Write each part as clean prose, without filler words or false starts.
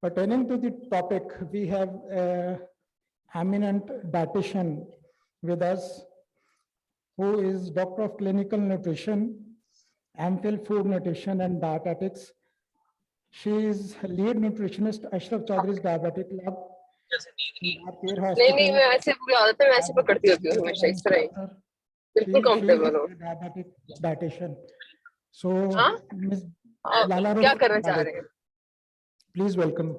Pertaining to the topic, we have an eminent dietitian with us, who is Doctor of Clinical Nutrition, MPhil Food Nutrition and Dietetics. She is lead nutritionist Ashraf Chaudhary's Diabetic Club. नहीं मैं ऐसे पूरी आदत है, मैं ऐसे पकड़ती होती हूँ हमेशा इस तरह ही, बिल्कुल कंफर्टेबल हो। Diabetic dietitian. So Ms. क्या करना चाह रहे हैं? Please welcome.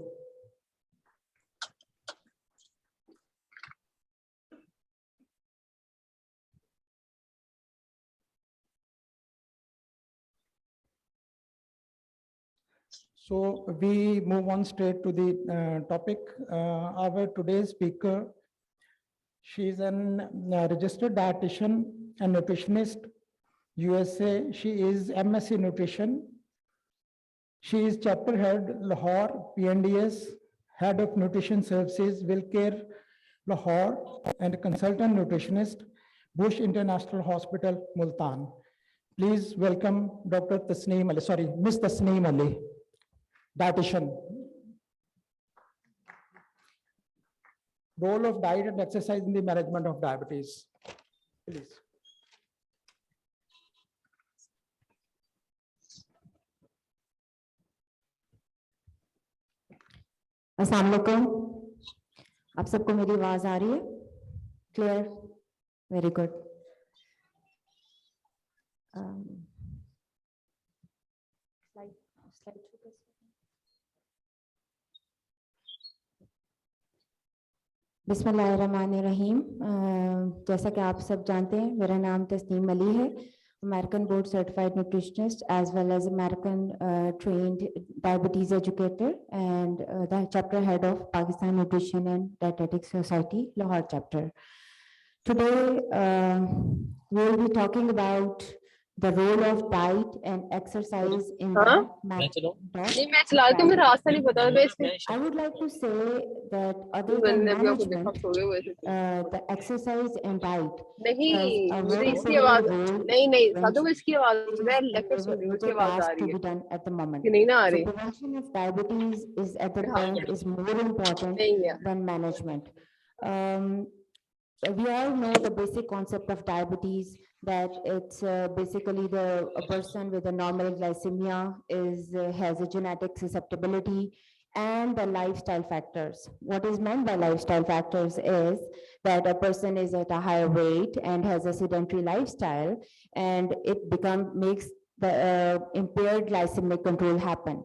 So we move on straight to the topic. Our today's speaker, she is an registered dietitian and nutritionist, USA. She is MSc Nutrition. She is chapter head, Lahore, PNDS, head of nutrition services, Wilcare, Lahore, and consultant nutritionist, Bush International Hospital, Multan. Please welcome Dr. Tasneem Ali, sorry, Ms. Tasneem Ali, dietitian. Role of diet and exercise in the management of diabetes. Please. अस्सलाम वालेकुम, आप सबको मेरी आवाज आ रही है? Clear? Very good. बिस्मिल्लाहिर्रहमानिर्रहीम। जैसा कि आप सब जानते हैं, मेरा नाम तस्नीम अली है, American board certified nutritionist as well as American trained diabetes educator and the chapter head of Pakistan Nutrition and Dietetics Society, Lahore chapter. Today we will be talking about the role of diet and exercise in the I would like to say that other than management, the exercise and diet to be done at the moment. So prevention of diabetes is at the point is more important than management. We all know the basic concept of diabetes, that it's basically a person with a normal glycemia has a genetic susceptibility, and the lifestyle factors. What is meant by lifestyle factors is that a person is at a higher weight and has a sedentary lifestyle, and it makes the impaired glycemic control happen,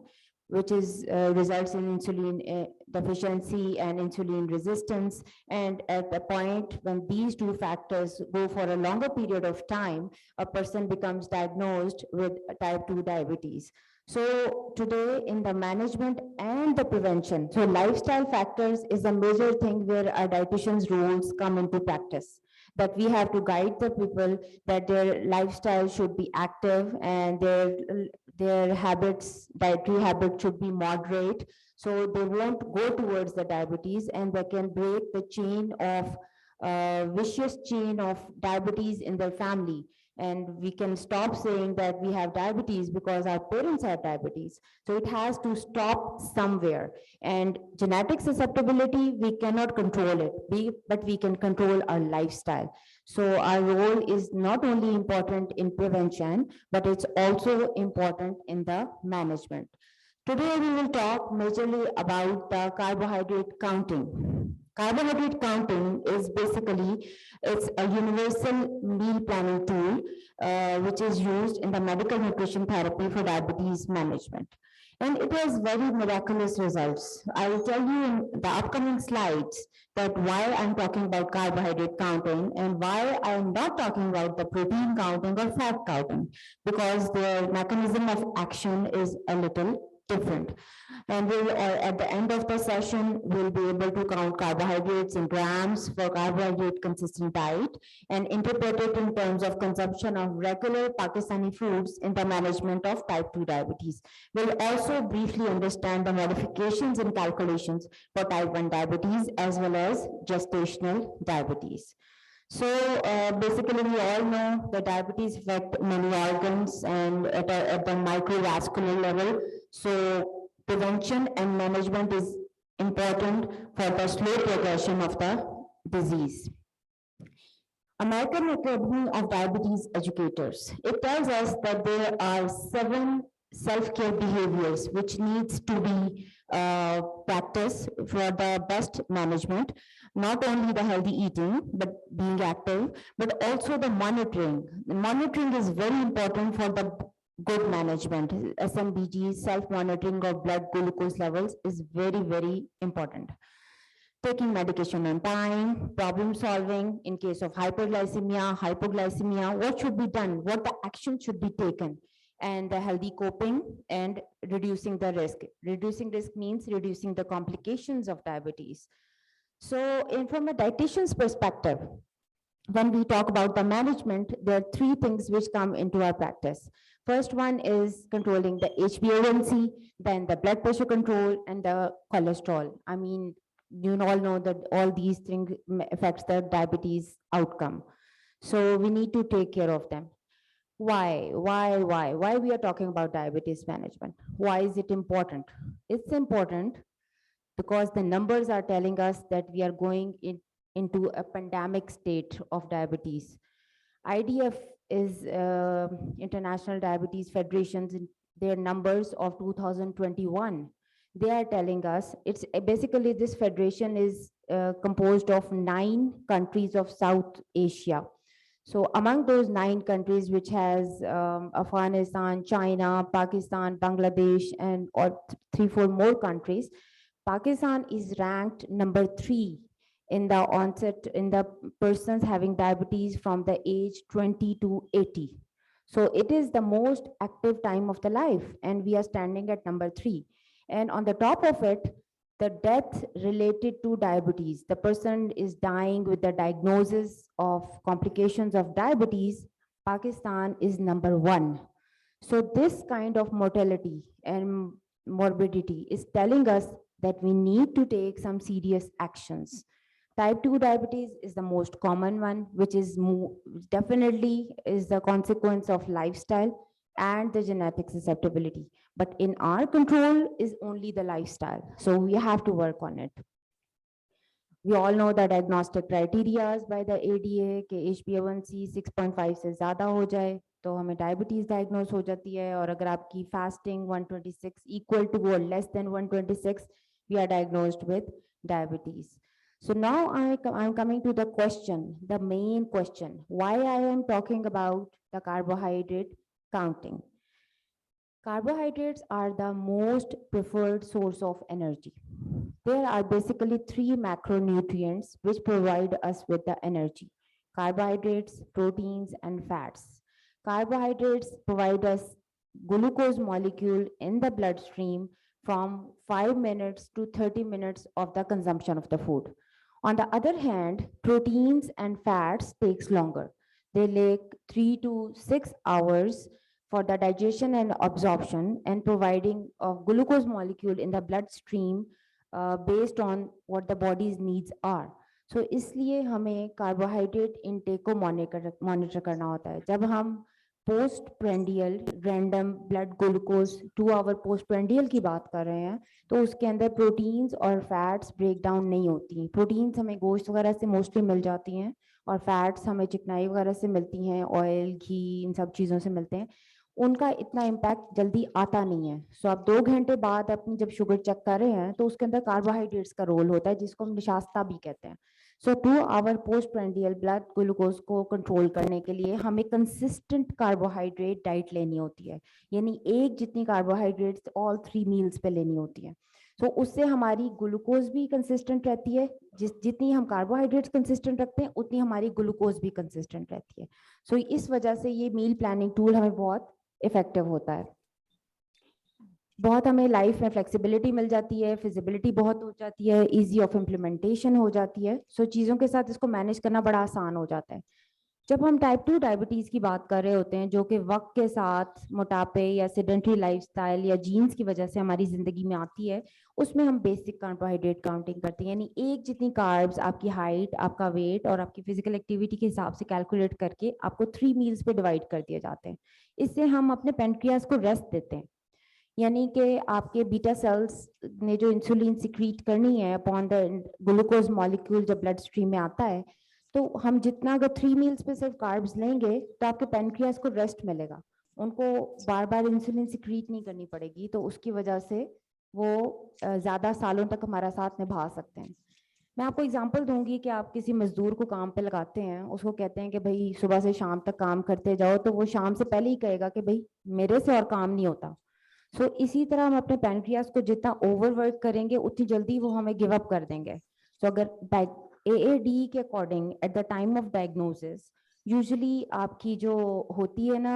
which results in insulin deficiency and insulin resistance. And at the point when these two factors go for a longer period of time, a person becomes diagnosed with type 2 diabetes. So today in the management and the prevention, so lifestyle factors is a major thing where our dietitians' roles come into practice. That we have to guide the people that their lifestyle should be active and their habits, dietary habits should be moderate, so they won't go towards the diabetes, and they can break the chain of vicious chain of diabetes in their family. And we can stop saying that we have diabetes because our parents have diabetes. So it has to stop somewhere. And genetic susceptibility, we cannot control it, but we can control our lifestyle. So our role is not only important in prevention, but it's also important in the management. Today we will talk majorly about the carbohydrate counting. Carbohydrate counting is basically, it's a universal meal planning tool which is used in the medical nutrition therapy for diabetes management. And it has very miraculous results. I will tell you in the upcoming slides that why I'm talking about carbohydrate counting and why I'm not talking about the protein counting or fat counting, because the mechanism of action is a little different. And at the end of the session, we'll be able to count carbohydrates in grams for carbohydrate consistent diet and interpret it in terms of consumption of regular Pakistani foods in the management of type 2 diabetes. We'll also briefly understand the modifications in calculations for type 1 diabetes as well as gestational diabetes. So basically, we all know that diabetes affects many organs and at the microvascular level. So Prevention and management is important for the slow progression of the disease. American Academy of Diabetes Educators. It tells us that there are 7 self-care behaviors which needs to be practiced for the best management, not only the healthy eating, but being active, but also the monitoring. The monitoring is very important for the good management. SMBG, self-monitoring of blood glucose levels, is very, very important. Taking medication on time, problem solving in case of hypoglycemia, what should be done, what the action should be taken, and the healthy coping and reducing the risk. Reducing risk means reducing the complications of diabetes. So from a dietitian's perspective, when we talk about the management, there are 3 things which come into our practice. First one is controlling the HbA1c, then the blood pressure control, and the cholesterol. I mean, you all know that all these things affects the diabetes outcome. So we need to take care of them. Why we are talking about diabetes management? Why is it important? It's important because the numbers are telling us that we are going into a pandemic state of diabetes. IDF is International Diabetes Federation's their numbers of 2021. They are telling us, it's basically this federation is composed of 9 countries of South Asia. So among those 9 countries, which has Afghanistan, China, Pakistan, Bangladesh, and or 3-4 more countries, Pakistan is ranked number 3 in the onset in the persons having diabetes from the age 20 to 80. So it is the most active time of the life, and we are standing at number 3. And on the top of it, the death related to diabetes, the person is dying with the diagnosis of complications of diabetes, Pakistan is number 1. So this kind of mortality and morbidity is telling us that we need to take some serious actions. Type 2 diabetes is the most common one, which is definitely is the consequence of lifestyle and the genetic susceptibility. But in our control is only the lifestyle. So we have to work on it. We all know the diagnostic criteria by the ADA कि HbA1c 6.5 से ज़्यादा हो जाए तो हमें diabetes diagnose हो जाती है, और अगर आपकी fasting 126 equal to or less than 126, we are diagnosed with diabetes. So now I'm coming to the question, the main question, why I am talking about the carbohydrate counting. Carbohydrates are the most preferred source of energy. There are basically 3 macronutrients which provide us with the energy: carbohydrates, proteins, and fats. Carbohydrates provide us glucose molecule in the bloodstream from 5 minutes to 30 minutes of the consumption of the food. On the other hand, proteins and fats takes longer. They take 3 to 6 hours for the digestion and absorption and providing of glucose molecule in the bloodstream based on what the body's needs are. So इसलिए हमें carbohydrate intake को monitor करना होता है. जब हम postprandial random blood glucose 2 hour postprandial की बात कर रहे हैं, तो उसके अंदर प्रोटीन्स और फैट्स ब्रेक डाउन नहीं होती. प्रोटीन्स हमें गोश्त वगैरह से मोस्टली मिल जाती हैं, और फैट्स हमें चिकनाई वगैरह से मिलती हैं, ऑयल, घी, इन सब चीज़ों से मिलते हैं. उनका इतना इम्पैक्ट जल्दी आता नहीं है. सो आप 2 घंटे बाद अपनी जब शुगर चेक कर रहे हैं तो उसके अंदर कार्बोहाइड्रेट्स का रोल होता है, जिसको हम निशास्ता भी कहते हैं. सो 2 आवर postprandial ब्लड ग्लूकोज को कंट्रोल करने के लिए हमें कंसिस्टेंट कार्बोहाइड्रेट डाइट लेनी होती है, यानी एक जितनी कार्बोहाइड्रेट्स ऑल 3 मील्स पे लेनी होती है. सो उससे हमारी ग्लूकोज भी कंसिस्टेंट रहती है. जितनी हम कार्बोहाइड्रेट्स कंसिस्टेंट रखते हैं उतनी हमारी ग्लूकोज भी कंसिस्टेंट रहती है. सो इस वजह से ये मील प्लानिंग टूल हमें बहुत इफेक्टिव होता है. बहुत हमें लाइफ में फ्लेक्सिबिलिटी मिल जाती है, फिजिबिलिटी बहुत हो जाती है, इजी ऑफ इम्प्लीमेंटेशन हो जाती है. सो चीज़ों के साथ इसको मैनेज करना बड़ा आसान हो जाता है. जब हम टाइप 2 डायबिटीज़ की बात कर रहे होते हैं, जो कि वक्त के साथ मोटापे या सेडेंट्री लाइफस्टाइल या जीन्स की वजह से हमारी ज़िंदगी में आती है, उसमें हम बेसिक कार्बोहाइड्रेट काउंटिंग करते हैं, यानी एक जितनी कार्ब्स आपकी हाइट, आपका वेट और आपकी फिजिकल एक्टिविटी के हिसाब से कैलकुलेट करके आपको 3 मील्स पे डिवाइड कर दिए जाते हैं. इससे हम अपने पेनक्रियाज को रेस्ट देते हैं. यानी कि आपके बीटा सेल्स ने जो इंसुलिन सिक्रीट करनी है अपॉन द ग्लूकोज मॉलिक्यूल जब ब्लड स्ट्रीम में आता है, तो हम जितना अगर 3 मील्स पे सिर्फ कार्ब्स लेंगे तो आपके पैनक्रियास को रेस्ट मिलेगा, उनको बार बार इंसुलिन सिक्रीट नहीं करनी पड़ेगी, तो उसकी वजह से वो ज़्यादा सालों तक हमारा साथ निभा सकते हैं। मैं आपको एग्जांपल दूंगी कि आप किसी मजदूर को काम पे लगाते हैं, उसको कहते हैं कि भाई सुबह से शाम तक काम करते जाओ, तो वो शाम से पहले ही कहेगा कि भाई मेरे से और काम नहीं होता। सो इसी तरह हम अपने पैनक्रियास को जितना ओवरवर्क करेंगे उतनी जल्दी वो हमें गिव अप कर देंगे। सो अगर AAD के according at the time of diagnosis usually आपकी जो होती है ना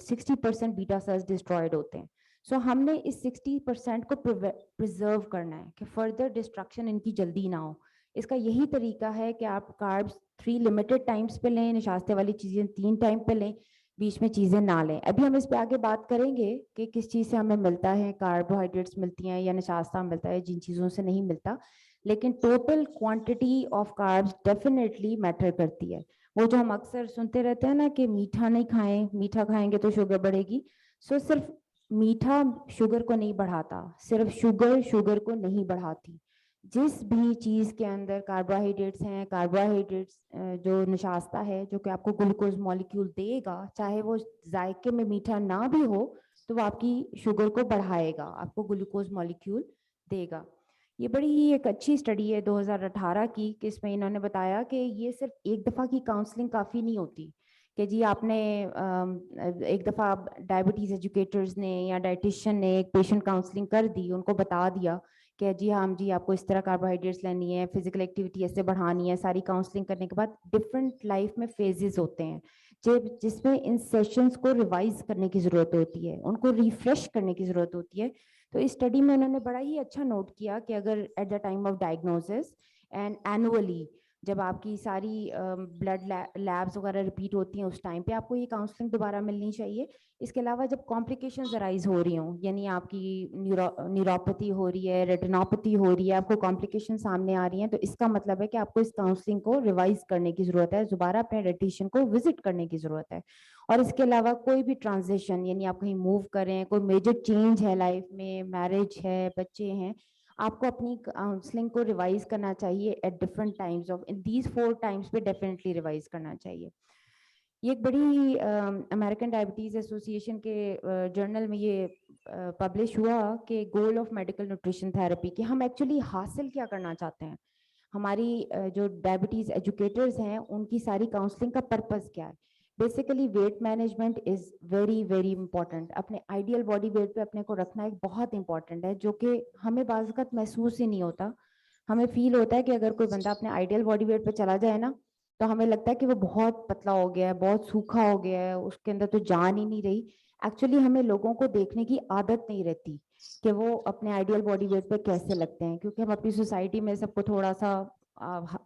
60% बीटा सेल्स डिस्ट्रॉयड होते हैं। सो हमने इस 60% को प्रिजर्व करना है कि फर्दर डिस्ट्रक्शन इनकी जल्दी ना हो। इसका यही तरीका है कि आप कार्ब्स 3 लिमिटेड टाइम्स पे लें, निशास्ते वाली चीज़ें 3 टाइम पे लें, बीच में चीज़ें ना लें। अभी हम इस पे आगे बात करेंगे कि किस चीज़ से हमें मिलता है, कार्बोहाइड्रेट्स मिलती हैं या निशास्ता मिलता है, जिन चीज़ों से नहीं मिलता। लेकिन total quantity of carbs definitely matter करती है। वो जो हम अक्सर सुनते रहते हैं ना कि मीठा नहीं खाएं, मीठा खाएंगे तो शुगर बढ़ेगी। सो सिर्फ मीठा शुगर को नहीं बढ़ाता, सिर्फ शुगर शुगर को नहीं बढ़ाती। जिस भी चीज़ के अंदर कार्बोहाइड्रेट्स हैं, कार्बोहाइड्रेट्स जो निशास्ता है जो कि आपको ग्लूकोज मॉलिक्यूल देगा, चाहे वो जायके में मीठा ना भी हो, तो वो आपकी शुगर को बढ़ाएगा, आपको ग्लूकोज मॉलिक्यूल देगा। ये बड़ी ही एक अच्छी स्टडी है 2018 की, कि इसमें इन्होंने बताया कि ये सिर्फ एक दफ़ा की काउंसलिंग काफ़ी नहीं होती कि जी आपने एक दफ़ा डायबिटीज़ एजुकेटर्स ने या डाइटिशियन ने एक पेशेंट काउंसलिंग कर दी, उनको बता दिया कि जी हाँ जी आपको इस तरह कार्बोहाइड्रेट्स लेनी है, फिजिकल एक्टिविटी ऐसे बढ़ानी है। सारी काउंसलिंग करने के बाद डिफरेंट लाइफ में फेजेस होते हैं जिसमें इन सेशंस को रिवाइज करने की ज़रूरत होती है, उनको रिफ्रेश करने की ज़रूरत होती है। तो इस स्टडी में उन्होंने बड़ा ही अच्छा नोट किया कि अगर at the time of diagnosis and annually जब आपकी सारी ब्लड लैब्स वगैरह रिपीट होती हैं, उस टाइम पे आपको ये काउंसलिंग दोबारा मिलनी चाहिए। इसके अलावा जब कॉम्प्लिकेशंस अराइज हो रही हों, यानी आपकी न्यूरोपैथी हो रही है, रेटिनोपैथी हो रही है, आपको कॉम्प्लिकेशन सामने आ रही हैं, तो इसका मतलब है कि आपको इस काउंसलिंग को रिवाइज करने की ज़रूरत है, दोबारा अपने डाइटिशियन को विजिट करने की ज़रूरत है। और इसके अलावा कोई भी ट्रांजिशन, यानी आप कहीं मूव करें, कोई मेजर चेंज है लाइफ में, मैरिज है, बच्चे हैं, आपको अपनी काउंसलिंग को रिवाइज करना चाहिए at different times of these 4 times पे डेफिनेटली रिवाइज करना चाहिए। ये एक बड़ी अमेरिकन डायबिटीज़ एसोसिएशन के जर्नल में ये पब्लिश हुआ कि goal of medical nutrition therapy, कि हम एक्चुअली हासिल क्या करना चाहते हैं। हमारी जो डायबिटीज़ एजुकेटर्स हैं उनकी सारी काउंसलिंग का पर्पस क्या है। Basically weight management is very very important. अपने आइडियल बॉडी वेट पे अपने को रखना एक बहुत इंपॉर्टेंट है, जो कि हमें बाज़ वक़्त महसूस ही नहीं होता। हमें फील होता है कि अगर कोई बंदा अपने आइडियल बॉडी वेट पे चला जाए ना, तो हमें लगता है कि वो बहुत पतला हो गया है, बहुत सूखा हो गया है, उसके अंदर तो जान ही नहीं रही। एक्चुअली हमें लोगों को देखने की आदत नहीं रहती कि वो अपने आइडियल बॉडी वेट पे कैसे लगते हैं, क्योंकि हम अपनी सोसाइटी में सबको थोड़ा सा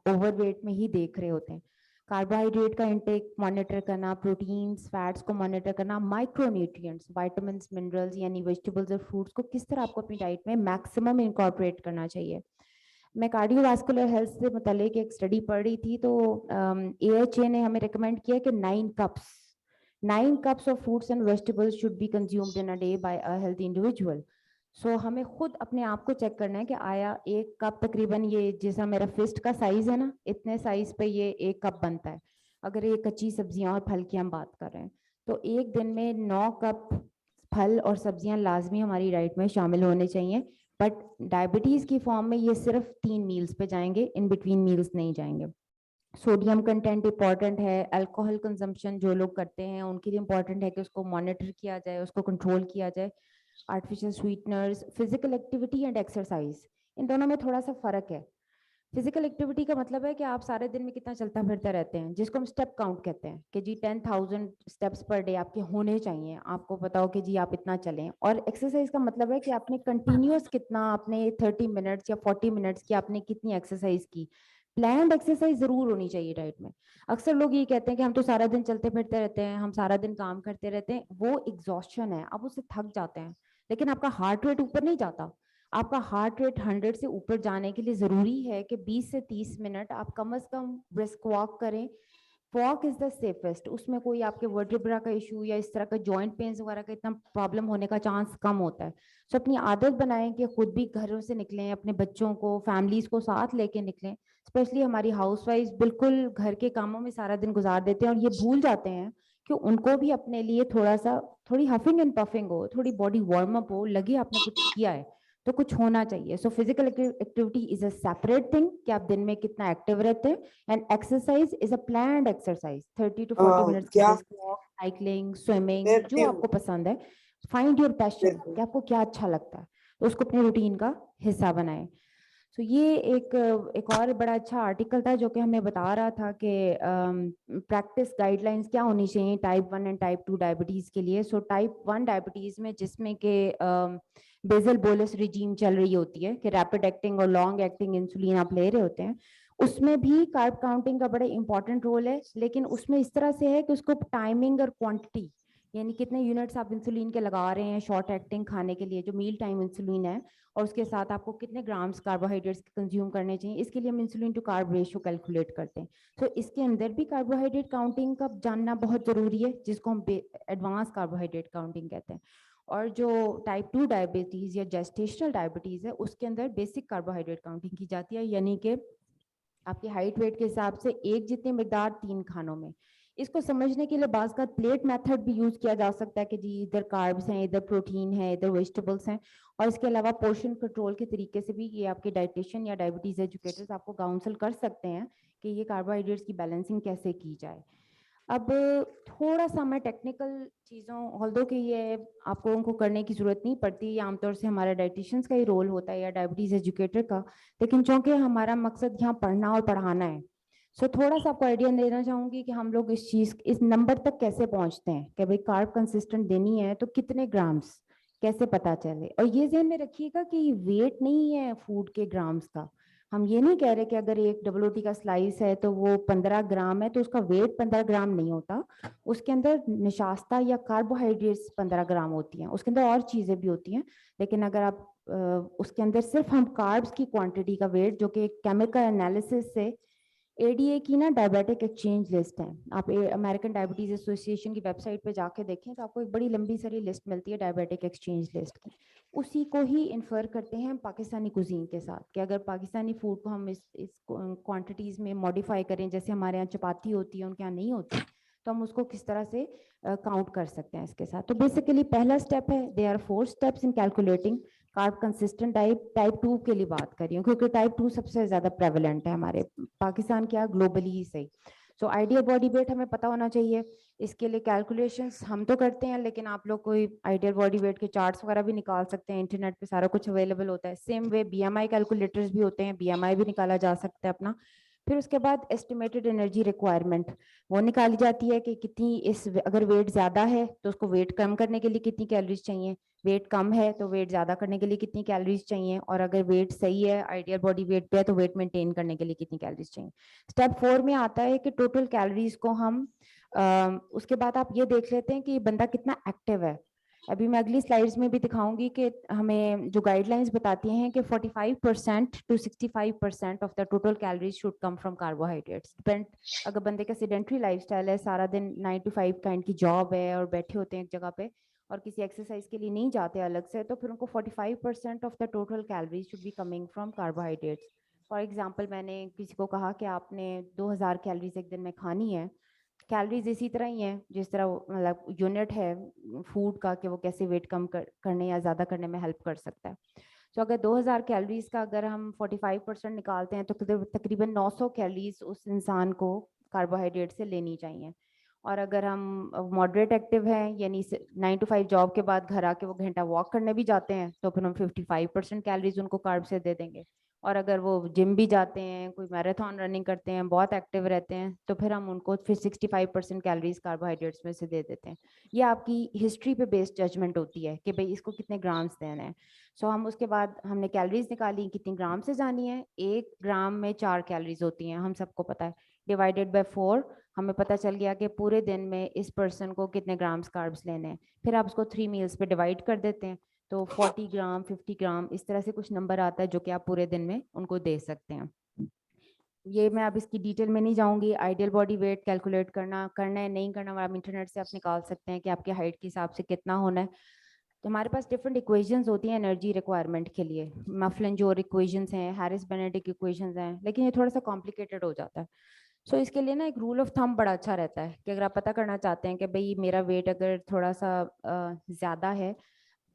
ओवरवेट में ही देख रहे होते हैं। कार्बोहाइड्रेट का इंटेक मॉनिटर करना, प्रोटीन्स फैट्स को मॉनिटर करना, माइक्रोन्यूट्रिएंट्स विटामिन मिनरल्स यानी वेजिटेबल्स और फ्रूट्स को किस तरह आपको अपनी डाइट में मैक्सिमम इनकॉर्पोरेट करना चाहिए। मैं कार्डियोवास्कुलर हेल्थ से मुतालिक एक स्टडी पढ़ रही थी, तो AHA ने हमें रिकमेंड किया कि 9 cups of fruits and vegetables should be consumed in a day by a healthy individual. So हमें खुद अपने आप को चेक करना है कि आया 1 कप तकरीबन, ये जैसा मेरा फिस्ट का साइज है ना, इतने साइज पे ये 1 कप बनता है। अगर ये कच्ची सब्जियां और फल की हम बात कर रहे हैं, तो एक दिन में 9 कप फल और सब्जियां लाजमी हमारी डाइट में शामिल होने चाहिए। बट डायबिटीज़ की फॉर्म में ये सिर्फ 3 मील्स पे जाएंगे, इन बिटवीन मील्स नहीं जाएंगे। सोडियम कंटेंट इंपॉर्टेंट है, अल्कोहल कंजम्पशन जो लोग करते हैं उनके लिए इंपॉर्टेंट है कि उसको मॉनिटर किया जाए, उसको कंट्रोल किया जाए। Artificial sweeteners, physical activity and exercise, इन दोनों में थोड़ा सा फर्क है। फिजिकल एक्टिविटी का मतलब है कि आप सारे दिन में कितना चलता फिरता रहते हैं, जिसको हम स्टेप काउंट कहते हैं कि जी 10,000 स्टेप्स पर डे आपके होने चाहिए, आपको पता हो कि जी आप इतना चलें। और एक्सरसाइज का मतलब है कि आपने कंटिन्यूस कितना, आपने 30 मिनट्स या 40 मिनट्स की आपने कितनी एक्सरसाइज की। प्लान्ड एक्सरसाइज जरूर होनी चाहिए डाइट में। अक्सर लोग ये कहते हैं कि हम तो सारा दिन चलते फिरते रहते हैं, हम सारा दिन काम करते रहते हैं, वो एग्जॉस्शन है, आप उससे थक जाते हैं, लेकिन आपका हार्ट रेट ऊपर नहीं जाता। आपका हार्ट रेट 100 से ऊपर जाने के लिए जरूरी है कि 20 से 30 मिनट आप कम से कम ब्रिस्क वॉक करें, वॉक इज द सेफेस्ट, उसमें कोई आपके वर्टिब्रा का इशू या इस तरह का जॉइंट पेन्स वगैरह का इतना प्रॉब्लम होने का चांस कम होता है। सो अपनी आदत बनाएं कि खुद भी घरों से निकलें, अपने बच्चों को, फैमिलीज को साथ लेके निकलें। स्पेशली हमारी हाउसवाइफ बिल्कुल घर के कामों में सारा दिन गुजार देते हैं और ये भूल जाते हैं कि उनको भी अपने लिए थोड़ी हफिंग एंड पफिंग हो, थोड़ी बॉडी वार्म अप हो, लगे आपने कुछ किया है तो कुछ होना चाहिए। So physical activity is a separate thing कि आप दिन में कितना एक्टिव रहते हैं, and exercise is a planned exercise, 30 to 40 minutes की क्या brisk walk, साइकिलिंग, स्विमिंग, देखती जो हूँ आपको पसंद है। फाइंड योर पैशन बिल्कुल। कि आपको क्या अच्छा लगता है, तो उसको अपने रूटीन का हिस्सा बनाएं। तो ये एक और बड़ा अच्छा आर्टिकल था जो कि हमें बता रहा था कि प्रैक्टिस गाइडलाइंस क्या होनी चाहिए टाइप 1 एंड टाइप 2 डायबिटीज के लिए। सो टाइप 1 डायबिटीज में जिसमें कि बेसल बोलस रिजीम चल रही होती है कि रैपिड एक्टिंग और लॉन्ग एक्टिंग इंसुलिन आप ले रहे होते हैं, उसमें भी कार्ब काउंटिंग का बड़ा इंपॉर्टेंट रोल है। लेकिन उसमें इस तरह से है कि उसको टाइमिंग और क्वांटिटी, यानी कितने यूनिट्स आप इंसुलिन के लगा रहे हैं शॉर्ट एक्टिंग खाने के लिए जो मील टाइम इंसुलिन है, और उसके साथ आपको कितने ग्राम्स कार्बोहाइड्रेट्स कंज्यूम करने चाहिए, इसके लिए हम insulin to carb ratio calculate करते हैं। तो इसके अंदर भी कार्बोहाइड्रेट काउंटिंग का जानना बहुत जरूरी है, जिसको हम एडवांस कार्बोहाइड्रेट काउंटिंग कहते हैं। और जो टाइप 2 डायबिटीज या जेस्टेशनल डायबिटीज है उसके अंदर बेसिक कार्बोहाइड्रेट काउंटिंग की जाती है, यानी कि आपकी हाइट वेट के हिसाब से एक जितनी मकदार 3 खानों में। इसको समझने के लिए बाज़ का प्लेट मेथड भी यूज किया जा सकता है कि जी इधर कार्ब्स हैं, इधर प्रोटीन है, इधर वेजिटेबल्स हैं। और इसके अलावा पोर्शन कंट्रोल के तरीके से भी ये आपके डाइटिशियन या डायबिटीज एजुकेटर्स आपको काउंसल कर सकते हैं कि ये कार्बोहाइड्रेट्स की बैलेंसिंग कैसे की जाए। अब थोड़ा सा मैं टेक्निकल चीज़ों, ऑल्दो कि ये आपको उनको करने की ज़रूरत नहीं पड़ती, ये आमतौर से हमारे डाइटिशियंस का ही रोल होता है या डायबिटीज़ एजुकेटर का, लेकिन चूंकि हमारा मकसद यहाँ पढ़ना और पढ़ाना है, सो थोड़ा सा आपको आइडिया देना चाहूँगी कि हम लोग इस नंबर तक कैसे पहुँचते हैं कि भाई कार्ब कंसिस्टेंट देनी है तो कितने ग्राम्स, कैसे पता चले। और ये ध्यान में रखिएगा कि वेट नहीं है फूड के ग्राम्स का। हम ये नहीं कह रहे कि अगर एक WT का स्लाइस है तो वो 15 ग्राम है तो उसका वेट 15 ग्राम नहीं होता, उसके अंदर निशास्ता या कार्बोहाइड्रेट्स 15 ग्राम होती हैं, उसके अंदर और चीजें भी होती हैं। लेकिन अगर आप उसके अंदर सिर्फ हम कार्ब्स की क्वांटिटी का वेट, जो कि केमिकल एनालिसिस से ADA की ना डायबिटिक एक्सचेंज लिस्ट है, आप अमेरिकन डायबिटीज एसोसिएशन की वेबसाइट पे जाके देखें तो आपको एक बड़ी लंबी सारी लिस्ट मिलती है डायबिटिक एक्सचेंज लिस्ट की। उसी को ही इन्फर करते हैं पाकिस्तानी कुजीन के साथ कि अगर पाकिस्तानी फूड को हम इस क्वांटिटीज में मॉडिफाई करें, जैसे हमारे यहाँ चपाती होती है उनके यहाँ नहीं होती, तो हम उसको किस तरह से काउंट कर सकते हैं इसके साथ। तो बेसिकली पहला स्टेप है, they are 4 steps in calculating carb consistent type 2 के लिए बात कर रही हूँ क्योंकि टाइप 2 सबसे ज्यादा प्रेवलेंट है हमारे पाकिस्तान क्या ग्लोबली ही सही। सो आइडियल बॉडी वेट हमें पता होना चाहिए। इसके लिए कैलकुलेशंस हम तो करते हैं, लेकिन आप लोग कोई आइडियल बॉडी वेट के चार्ट्स वगैरह भी निकाल सकते हैं, इंटरनेट पे सारा कुछ अवेलेबल होता है। सेम वे BMI कैलकुलेटर्स भी होते हैं, BMI भी निकाला जा सकता है अपना। फिर उसके बाद एस्टिमेटेड एनर्जी रिक्वायरमेंट वो निकाली जाती है कि कितनी अगर वेट ज्यादा है तो उसको वेट कम करने के लिए कितनी कैलोरीज चाहिए, वेट कम है तो वेट ज्यादा करने के लिए कितनी कैलोरीज चाहिए, और अगर वेट सही है आइडियल बॉडी वेट पे है तो वेट मेंटेन करने के लिए कितनी कैलोरीज चाहिए। स्टेप 4 में आता है कि टोटल कैलोरीज को हम उसके बाद आप ये देख लेते हैं कि बंदा कितना एक्टिव है। अभी मैं अगली स्लाइड्स में भी दिखाऊंगी कि हमें जो गाइडलाइंस बताती हैं कि 45% to 65% of the total calories should come from carbohydrates. Depend, अगर बंदे का सेडेंट्री लाइफस्टाइल है, सारा दिन 9 to 5 काइंड की जॉब है और बैठे होते हैं एक जगह पे और किसी एक्सरसाइज के लिए नहीं जाते अलग से, तो फिर उनको 45% of the total calories should be coming from carbohydrates. For example, मैंने किसी को कहा कि आपने 2000 कैलोरीज एक दिन में खानी है। कैलोरीज इसी तरह ही है जिस तरह मतलब यूनिट है फूड का कि वो कैसे वेट कम करने या ज़्यादा करने में हेल्प कर सकता है। तो अगर 2000 कैलोरीज का अगर हम 45% निकालते हैं तो तकरीबन 900 कैलोरीज उस इंसान को कार्बोहाइड्रेट से लेनी चाहिए। और अगर हम मॉडरेट एक्टिव हैं, यानी 9 to 5 जॉब के बाद घर आके वो घंटा वॉक करने भी जाते हैं, तो फिर हम 55% कैलोरीज उनको कार्ब से दे देंगे। और अगर वो जिम भी जाते हैं, कोई मैराथन रनिंग करते हैं, बहुत एक्टिव रहते हैं, तो फिर हम उनको फिर 65% कैलोरीज कार्बोहाइड्रेट्स में से दे देते हैं। ये आपकी हिस्ट्री पे बेस्ड जजमेंट होती है कि भाई इसको कितने ग्राम्स देने हैं। सो हम उसके बाद हमने कैलोरीज निकाली कितनी ग्राम से जानी है, 1 ग्राम में 4 कैलोरीज होती हैं, हम सबको पता है, डिवाइडेड बाय 4 हमें पता चल गया कि पूरे दिन में इस पर्सन को कितने ग्राम्स कार्ब्स लेने हैं। फिर आप उसको 3 मील्स पे डिवाइड कर देते हैं, तो 40 ग्राम 50 ग्राम इस तरह से कुछ नंबर आता है जो कि आप पूरे दिन में उनको दे सकते हैं। ये मैं अब इसकी डिटेल में नहीं जाऊंगी। आइडियल बॉडी वेट कैलकुलेट करना है नहीं करना, आप इंटरनेट से आप निकाल सकते हैं कि आपके हाइट के हिसाब से कितना होना है। तो हमारे पास डिफरेंट इक्वेशंस होती हैं एनर्जी रिक्वायरमेंट के लिए। मफलन जो इक्वेशंस हैं, हैरिस बेनेडिक्ट इक्वेशंस हैं, लेकिन ये थोड़ा सा कॉम्प्लिकेटेड हो जाता है। सो इसके लिए ना एक रूल ऑफ थंब बड़ा अच्छा रहता है कि अगर आप पता करना चाहते हैं कि भाई मेरा वेट अगर थोड़ा सा ज़्यादा है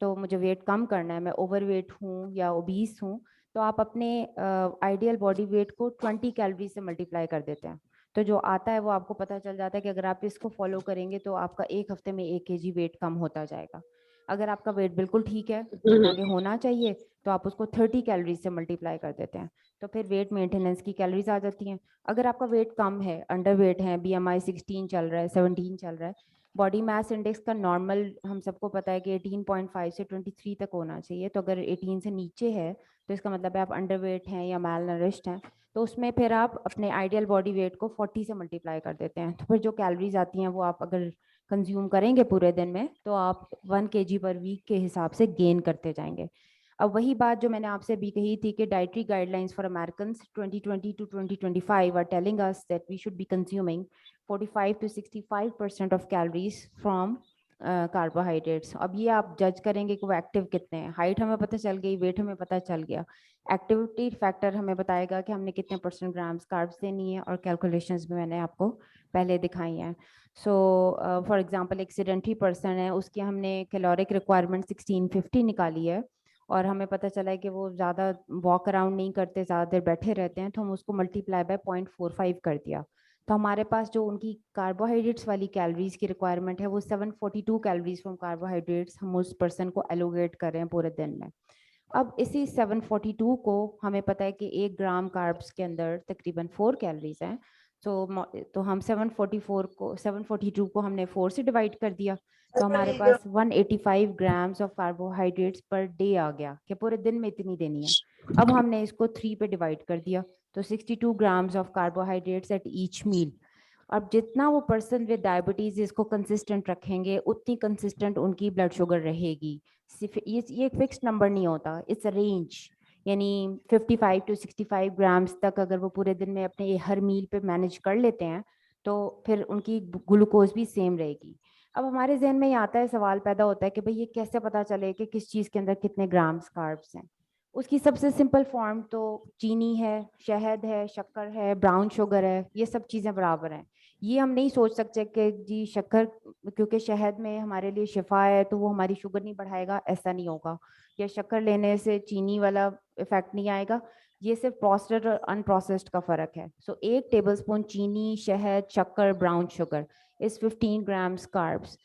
तो मुझे वेट कम करना है, मैं ओवरवेट हूँ या ओबीस हूँ, तो आप अपने आइडियल बॉडी वेट को 20 कैलोरी से मल्टीप्लाई कर देते हैं। तो जो आता है वो आपको पता चल जाता है कि अगर आप इसको फॉलो करेंगे तो आपका एक हफ्ते में 1 kg वेट कम होता जाएगा। अगर आपका वेट बिल्कुल ठीक है जितना कि होना चाहिए तो आप उसको 30 कैलोरी से मल्टीप्लाई कर देते हैं, तो फिर वेट मेंटेनेंस की कैलोरीज आ जाती हैं। अगर आपका वेट कम है, अंडर वेट है, BMI 16 चल रहा है, 17 चल रहा है, बॉडी मास इंडेक्स का नॉर्मल हम सबको पता है कि 18.5 से 23 तक होना चाहिए। तो अगर 18 से नीचे है तो इसका मतलब है आप अंडरवेट हैं या मैल नरिश्ड हैं, तो उसमें फिर आप अपने आइडियल बॉडी वेट को 40 से मल्टीप्लाई कर देते हैं। तो फिर जो कैलोरीज आती हैं वो आप अगर कंज्यूम करेंगे पूरे दिन में तो आप 1 kg पर वीक के हिसाब से गेन करते जाएंगे। अब वही बात जो मैंने आपसे भी कही थी कि dietary guidelines for American 2020 to 2025 are telling us that we should be consuming 45 to 65% of calories from carbohydrates. अब ये आप जज करेंगे कि वो एक्टिव कितने हैं। हाइट हमें पता चल गई, वेट हमें पता चल गया, एक्टिविटी फैक्टर हमें बताएगा कि हमने कितने % ग्राम्स कार्ब्स देनी है, और कैलकुलेशंस भी मैंने आपको पहले दिखाई हैं। सो फॉर एग्जांपल एक सेडेंटरी पर्सन है, उसकी हमने कैलोरिक रिक्वायरमेंट 1650 निकाली है, और हमें पता चला है कि वो ज़्यादा वॉक अराउंड नहीं करते, ज़्यादा देर बैठे रहते हैं, तो हम उसको मल्टीप्लाई बाय 0.45 कर दिया। तो हमारे पास जो उनकी कार्बोहाइड्रेट्स वाली कैलोरीज की रिक्वायरमेंट है वो 742 कैलोरीज फ्रॉम कार्बोहाइड्रेट्स हम उस पर्सन को एलोगेट कर रहे हैं पूरे दिन में। अब इसी 742 को हमें पता है कि 1 ग्राम कार्ब्स के अंदर तकरीबन 4 कैलोरीज हैं। तो हम 742 को हमने 4 से डिवाइड कर दिया, तो हमारे पास 185 grams of carbohydrates per day आ गया कि पूरे दिन में इतनी देनी है। अब हमने इसको 3 पे डिवाइड कर दिया, तो 62 grams of carbohydrates at each meal. अब जितना वो पर्सन विद डायबिटीज इसको कंसिस्टेंट रखेंगे उतनी कंसिस्टेंट उनकी ब्लड शुगर रहेगी। सिर्फ ये एक फिक्स्ड नंबर नहीं होता, इट्स अ रेंज। यानी 55 to 65 ग्राम्स तक अगर वो पूरे दिन में अपने हर मील पे मैनेज कर लेते हैं तो फिर उनकी ग्लूकोज भी सेम रहेगी। अब हमारे जहन में ये आता है, सवाल पैदा होता है कि भाई ये कैसे पता चले कि किस चीज़ के अंदर कितने ग्राम्स कार्ब्स हैं। उसकी सबसे सिंपल फॉर्म तो चीनी है, शहद है, शक्कर है, ब्राउन शुगर है, ये सब चीज़ें बराबर हैं। ये हम नहीं सोच सकते कि जी शक्कर क्योंकि शहद में हमारे लिए शिफा है तो वो हमारी शुगर नहीं बढ़ाएगा, ऐसा नहीं होगा। या शक्कर लेने से चीनी वाला इफेक्ट नहीं आएगा। ये सिर्फ प्रोसेस्ड और अनप्रोसेस्ड का फ़र्क है। सो 1 टेबलस्पून चीनी, शहद, शक्कर, ब्राउन शुगर इस 15 ग्राम्स कार्ब्स।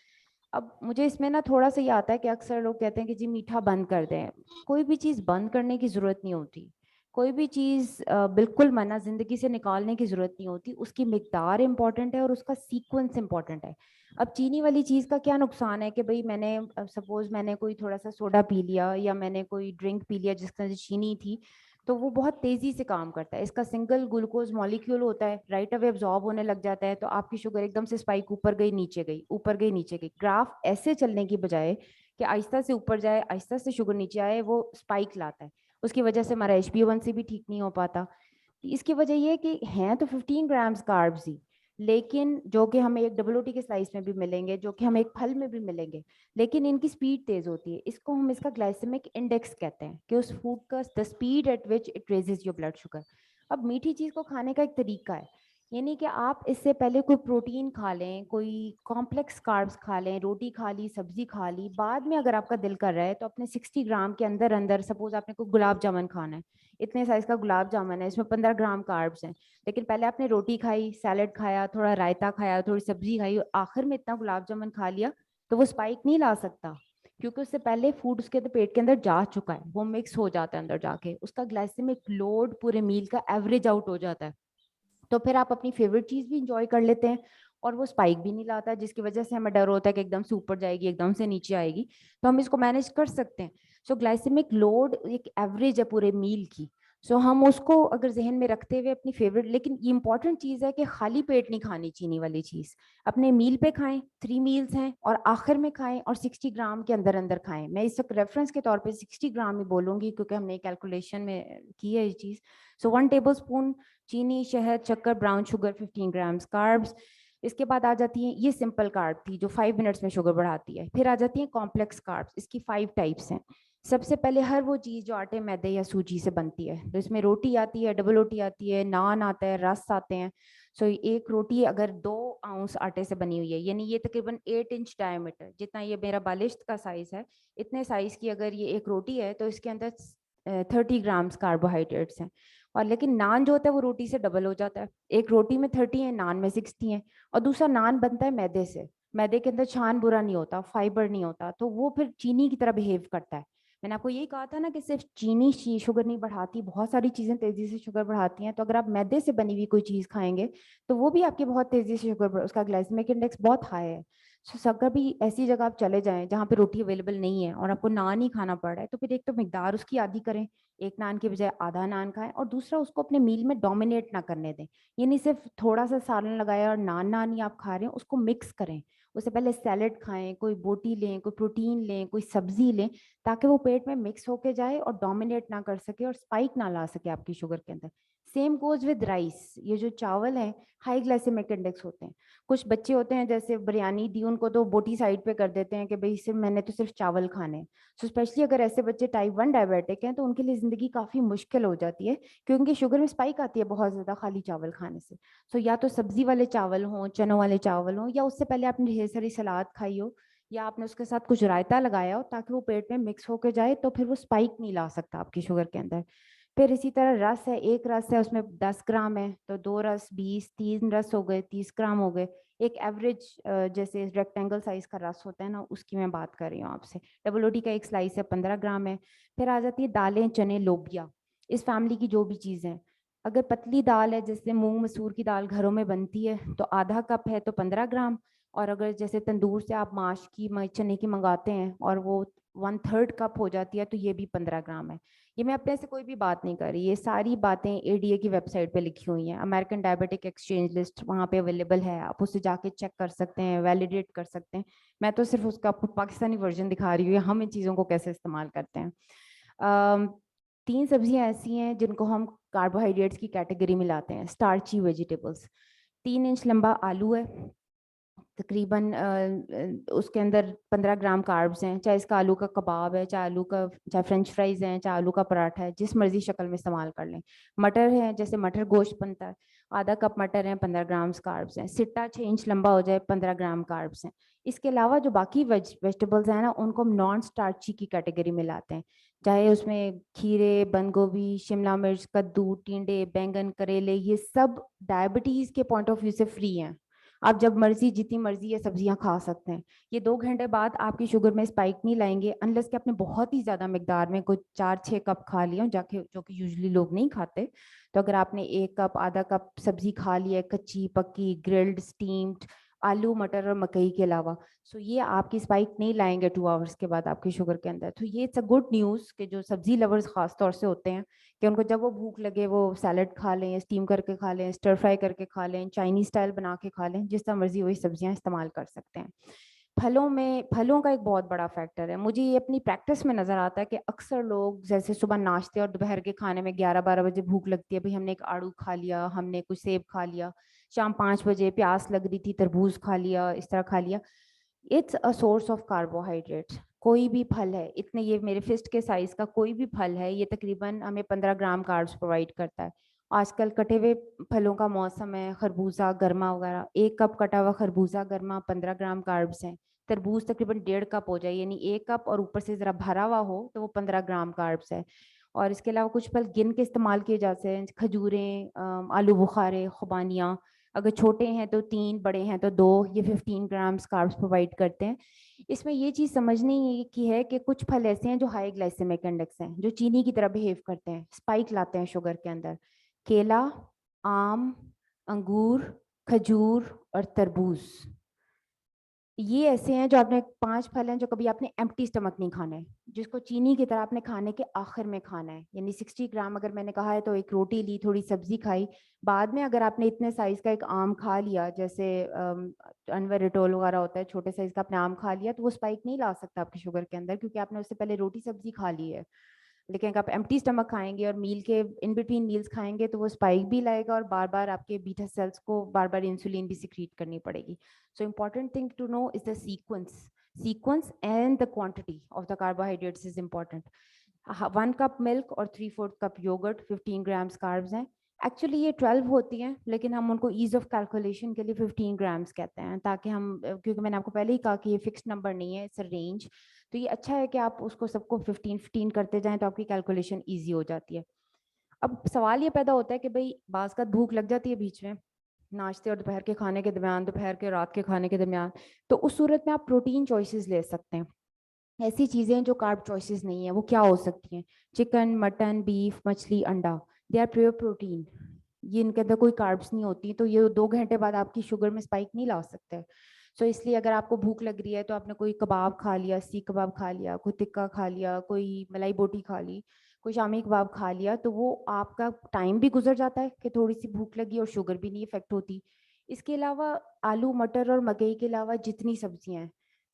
अब मुझे इसमें ना थोड़ा सा ये आता है कि अक्सर लोग कहते हैं कि जी मीठा बंद कर दें। कोई भी चीज़ बंद करने की ज़रूरत नहीं होती। कोई भी चीज़ बिल्कुल मना ज़िंदगी से निकालने की ज़रूरत नहीं होती। उसकी मिकदार इम्पॉर्टेंट है और उसका सीक्वेंस इम्पॉर्टेंट है। अब चीनी वाली चीज़ का क्या नुकसान है कि भाई मैंने सपोज मैंने कोई थोड़ा सा सोडा पी लिया या मैंने कोई ड्रिंक पी लिया जिसके अंदर चीनी थी, तो वो बहुत तेज़ी से काम करता है। इसका सिंगल ग्लूकोज मॉलिक्यूल होता है, राइट अवे एब्जॉर्ब होने लग जाता है, तो आपकी शुगर एकदम से स्पाइक ऊपर गई नीचे गई, ऊपर गई नीचे गई। ग्राफ ऐसे चलने की बजाय कि आहिस्ता से ऊपर जाए, आहिस्ता से शुगर नीचे आए, वो स्पाइक लाता है। उसकी वजह से हमारा HbA1c भी ठीक नहीं हो पाता। इसकी वजह ये है कि हैं तो 15 ग्राम्स कार्ब्स ही, लेकिन जो कि हमें एक WT के स्लाइस में भी मिलेंगे, जो कि हमें एक फल में भी मिलेंगे, लेकिन इनकी स्पीड तेज होती है। इसको हम इसका ग्लाइसेमिक इंडेक्स कहते हैं कि उस फूड का the speed at which it raises your blood sugar. अब मीठी चीज़ को खाने का एक तरीका है, यानी कि आप इससे पहले कोई प्रोटीन खा लें, कोई कॉम्प्लेक्स कार्ब्स खा लें, रोटी खा ली, सब्जी खा ली, बाद में अगर आपका दिल कर रहा है तो अपने 60 ग्राम के अंदर अंदर सपोज आपने कोई गुलाब जामुन खाना है, इतने साइज का गुलाब जामुन है, इसमें 15 ग्राम कार्ब्स हैं, लेकिन पहले आपने रोटी खाई, सैलेड खाया, थोड़ा रायता खाया, थोड़ी सब्जी खाई, आखिर में इतना गुलाब जामुन खा लिया, तो वो स्पाइक नहीं ला सकता, क्योंकि उससे पहले फूड उसके तो पेट के अंदर जा चुका है, वो मिक्स हो जाता है अंदर जाके, उसका ग्लाइसेमिक लोड पूरे मील का एवरेज आउट हो जाता है। तो फिर आप अपनी फेवरेट चीज़ भी इंजॉय कर लेते हैं और वो स्पाइक भी नहीं लाता, जिसकी वजह से हमें डर होता है कि एकदम से ऊपर जाएगी, एकदम से नीचे आएगी। तो हम इसको मैनेज कर सकते हैं। सो ग्लाइसेमिक लोड एक एवरेज है पूरे मील की। सो हम उसको अगर जहन में रखते हुए अपनी फेवरेट, लेकिन ये इंपॉर्टेंट चीज़ है कि खाली पेट नहीं खानी चीनी वाली चीज़। अपने मील पे खाएं, 3 मील्स हैं, और आखिर में खाएं, और 60 ग्राम के अंदर अंदर खाएं। मैं इस वक्त रेफरेंस के तौर पे 60 ग्राम ही बोलूँगी क्योंकि हमने कैलकुलेशन में की है ये चीज़। सो 1 टेबल स्पून चीनी, शहद, शक्कर, ब्राउन शुगर, 15 ग्राम्स कार्ब्स। इसके बाद आ जाती है, ये सिंपल कार्ब थी जो 5 मिनट्स में शुगर बढ़ाती है। फिर आ जाती है कॉम्प्लेक्स कार्ब्स, इसकी 5 टाइप्स हैं। सबसे पहले हर वो चीज़ जो आटे, मैदे या सूजी से बनती है, तो इसमें रोटी आती है, डबल रोटी आती है, नान आता है, रस आते हैं। सो एक रोटी अगर 2 आउंस आटे से बनी हुई है, यानी ये तकरीबन 8 इंच डायमीटर, जितना ये मेरा बालिश्त का साइज है, इतने साइज की अगर ये एक रोटी है तो इसके अंदर 30 ग्राम्स कार्बोहाइड्रेट्स हैं। और लेकिन नान जो होता है वो रोटी से डबल हो जाता है। एक रोटी में 30 है, नान में 60 है। और दूसरा, नान बनता है मैदे से। मैदे के अंदर छान बुरा नहीं होता, फाइबर नहीं होता, तो वो फिर चीनी की तरह बिहेव करता है। मैंने आपको यही कहा था ना कि सिर्फ चीनी शुगर नहीं बढ़ाती, बहुत सारी चीजें तेजी से शुगर बढ़ाती हैं। तो अगर आप मैदे से बनी हुई कोई चीज खाएंगे तो वो भी आपकी बहुत तेजी से शुगर उसका ग्लाइसेमिक इंडेक्स बहुत हाई है। सो अगर भी ऐसी जगह आप चले जाएं जहाँ पे रोटी अवेलेबल नहीं है और आपको नान ही खाना पड़ रहा है, तो फिर एक तो मिकदार उसकी आधी करें, एक नान की बजाय आधा नान खाएं, और दूसरा उसको अपने मील में डोमिनेट ना करने दें। ये नहीं सिर्फ थोड़ा सा सालन लगाया और नान नान ही आप खा रहे हैं, उसको मिक्स करें। उससे पहले सैलेड खाएं, कोई बोटी लें, कोई प्रोटीन लें, कोई सब्जी लें, ताकि वो पेट में मिक्स होके जाए और डोमिनेट ना कर सके और स्पाइक ना ला सके आपकी शुगर के अंदर। Same goes with rice. ये जो चावल हैं, हाई ग्लाइसेमिक इंडेक्स होते हैं। कुछ बच्चे होते हैं, जैसे बिरयानी दी उनको तो बोटी साइड पे कर देते हैं कि भाई सिर्फ मैंने तो सिर्फ चावल खाने। सो स्पेशली अगर ऐसे बच्चे टाइप 1 डायबिटिक हैं तो उनके लिए जिंदगी काफी मुश्किल हो जाती है, क्योंकि उनकी शुगर में स्पाइक आती है बहुत ज्यादा खाली चावल खाने से। सो या तो सब्जी वाले चावल हों, चनों वाले चावल हों, या उससे पहले आपने ढेर सारी सलाद खाई हो, या आपने उसके साथ कुछ रायता लगाया हो, ताकि वो पेट में मिक्स होके जाए, तो फिर वो स्पाइक नहीं ला सकता आपकी शुगर के अंदर। फिर इसी तरह रस है, एक रस है उसमें 10 ग्राम है, तो 2 रस 20, 3 रस हो गए 30 ग्राम हो गए। एक एवरेज जैसे रेक्टेंगल साइज का रस होता है ना, उसकी मैं बात कर रही हूँ आपसे। डबल रोटी का एक स्लाइस है, 15 ग्राम है। फिर आ जाती है दालें, चने, लोबिया, इस फैमिली की जो भी चीज़ें। अगर पतली दाल है, जैसे मूंग मसूर की दाल घरों में बनती है, तो आधा कप है तो 15 ग्राम। और अगर जैसे तंदूर से आप माश की चने की मंगाते हैं और वो 1/3 कप हो जाती है, तो ये भी 15 ग्राम है। ये मैं अपने से कोई भी बात नहीं कर रही, ये सारी बातें एडीए की वेबसाइट पे लिखी हुई हैं। अमेरिकन डायबिटिक एक्सचेंज लिस्ट वहाँ पे अवेलेबल है, आप उससे जाके चेक कर सकते हैं, वैलिडेट कर सकते हैं। मैं तो सिर्फ उसका आपको पाकिस्तानी वर्जन दिखा रही हूँ, हम इन चीज़ों को कैसे इस्तेमाल करते हैं। 3 सब्जियां ऐसी हैं जिनको हम कार्बोहाइड्रेट्स की कैटेगरी में लाते हैं, स्टार्ची वेजिटेबल्स। 3 इंच लंबा आलू है, तकरीबन उसके अंदर 15 ग्राम कार्ब्स हैं। चाहे इसका आलू का कबाब है, चाहे फ्रेंच फ्राइज हैं, चाहे आलू का पराठा है, जिस मर्जी शक्ल में इस्तेमाल कर लें। मटर है, जैसे मटर गोश्त बनता है, आधा कप मटर है, 15 ग्राम कार्ब्स हैं। सिट्टा 6 इंच लंबा हो जाए, 15 ग्राम कार्ब्स हैं। इसके अलावा जो बाकी वेजिटेबल्स हैं ना, उनको हम नॉन स्टार्ची की कैटेगरी में लाते हैं। चाहे उसमें खीरे, बंद गोभी, शिमला मिर्च, कद्दू, टिंडे, बैंगन, करेले, ये सब डायबिटीज के पॉइंट ऑफ व्यू से फ्री हैं। आप जब मर्जी जितनी मर्जी ये सब्जियां खा सकते हैं। ये 2 घंटे बाद आपकी शुगर में स्पाइक नहीं लाएंगे, अनलेस कि आपने बहुत ही ज्यादा मिकदार में कुछ 4-6 कप खा लिया जाके, जो कि यूजुअली लोग नहीं खाते। तो अगर आपने 1 कप, आधा कप सब्जी खा लिया, कच्ची पक्की, ग्रिल्ड, स्टीम्ड, आलू, मटर और मकई के अलावा, सो ये आपकी स्पाइक नहीं लाएंगे 2 आवर्स के बाद आपकी शुगर के अंदर। तो ये इट्स अ गुड न्यूज़ कि जो सब्जी लवर्स खास तौर से होते हैं, कि उनको जब वो भूख लगे वो सैलेड खा लें, स्टीम करके खा लें, स्टर फ्राई करके खा लें, चाइनीज स्टाइल बना के खा लें, जिस तरह मर्जी वही सब्जियां इस्तेमाल कर सकते हैं। फलों का एक बहुत बड़ा फैक्टर है। मुझे ये अपनी प्रैक्टिस में नजर आता है कि अक्सर लोग जैसे सुबह नाश्ते और दोपहर के खाने में 11-12 बजे भूख लगती है, भाई हमने एक आड़ू खा लिया, हमने कुछ सेब खा लिया, शाम 5 बजे प्यास लग रही थी, तरबूज खा लिया, इस तरह खा लिया। It's a source of carbohydrate. कोई भी फल है, इतने, ये मेरे फिस्ट के साइज का कोई भी फल है, ये तकरीबन हमें 15 ग्राम कार्ब्स प्रोवाइड करता है। आजकल कटे हुए फलों का मौसम है, खरबूजा, गरमा वगैरह, 1 कप कटा हुआ खरबूजा गरमा 15 ग्राम कार्ब्स हैं। तरबूज तकरीबन 1.5 कप हो जाए, यानी 1 कप और ऊपर से जरा भरा हुआ हो तो वो 15 ग्राम कार्ब्स है। और इसके अलावा कुछ फल गिन के इस्तेमाल किए जाते हैं, खजूरें, आलू बुखारे, खुबानियाँ। अगर छोटे हैं तो 3, बड़े हैं तो 2, ये 15 ग्राम्स कार्ब्स प्रोवाइड करते हैं। इसमें ये चीज़ समझने की है कि कुछ फल ऐसे हैं जो हाई ग्लाइसेमिक इंडेक्स हैं, जो चीनी की तरह बिहेव करते हैं, स्पाइक लाते हैं शुगर के अंदर। केला, आम, अंगूर, खजूर और तरबूज। ये ऐसे हैं जो आपने 5 फल हैं जो कभी आपने एम्प्टी स्टमक नहीं खाना है, जिसको चीनी की तरह आपने खाने के आखिर में खाना है। यानी 60 ग्राम अगर मैंने कहा है तो एक रोटी ली, थोड़ी सब्जी खाई, बाद में अगर आपने इतने साइज का एक आम खा लिया, जैसे अनवरिटोल वगैरह होता है, छोटे साइज का आपने आम खा लिया, तो वो स्पाइक नहीं ला सकता आपकी शुगर के अंदर, क्योंकि आपने उससे पहले रोटी सब्जी खा ली है। लेकिन अगर आप एम्प्टी स्टमक खाएंगे और मील के इन बिटवीन मील्स खाएंगे तो वो स्पाइक भी लाएगा और बार बार आपके बीटा सेल्स को बार बार इंसुलिन भी सिक्रीट करनी पड़ेगी। So important thing to know is the sequence and the quantity of the carbohydrates is important. 1 cup milk और 3/4 कप योगर्ट 15 ग्राम्स कार्ब्स हैं। एक्चुअली ये 12 होती हैं, लेकिन हम उनको ईज ऑफ कैलकुलेशन के लिए 15 ग्राम्स कहते हैं, ताकि हम क्योंकि मैंने आपको पहले ही कहा कि ये फिक्स नंबर नहीं है, इट्स अ रेंज। तो ये अच्छा है कि आप उसको सबको 15-15 करते जाएं तो आपकी कैलकुलेशन ईजी हो जाती है। अब सवाल ये पैदा होता है कि भाई बाज़ का भूख लग जाती है बीच में, नाश्ते और दोपहर के खाने के दरमियान, दोपहर के रात के खाने के दरमियान, तो उस सूरत में आप प्रोटीन चॉइसेस ले सकते हैं। ऐसी चीज़ें जो कार्ब चॉइसेस नहीं है वो क्या हो सकती हैं? चिकन, मटन, बीफ, मछली, अंडा, दे आर प्योर प्रोटीन। ये इनके अंदर कोई कार्ब्स नहीं होती, तो ये 2 घंटे बाद आपकी शुगर में स्पाइक नहीं ला सकते। सो इसलिए अगर आपको भूख लग रही है तो आपने कोई कबाब खा लिया, सीख कबाब खा लिया, कोई टिक्का खा लिया, कोई मलाई बोटी खा ली, कोई शामी कबाब खा लिया, तो वो आपका टाइम भी गुजर जाता है कि थोड़ी सी भूख लगी और शुगर भी नहीं इफेक्ट होती। इसके अलावा आलू, मटर और मकई के अलावा जितनी सब्जियां हैं,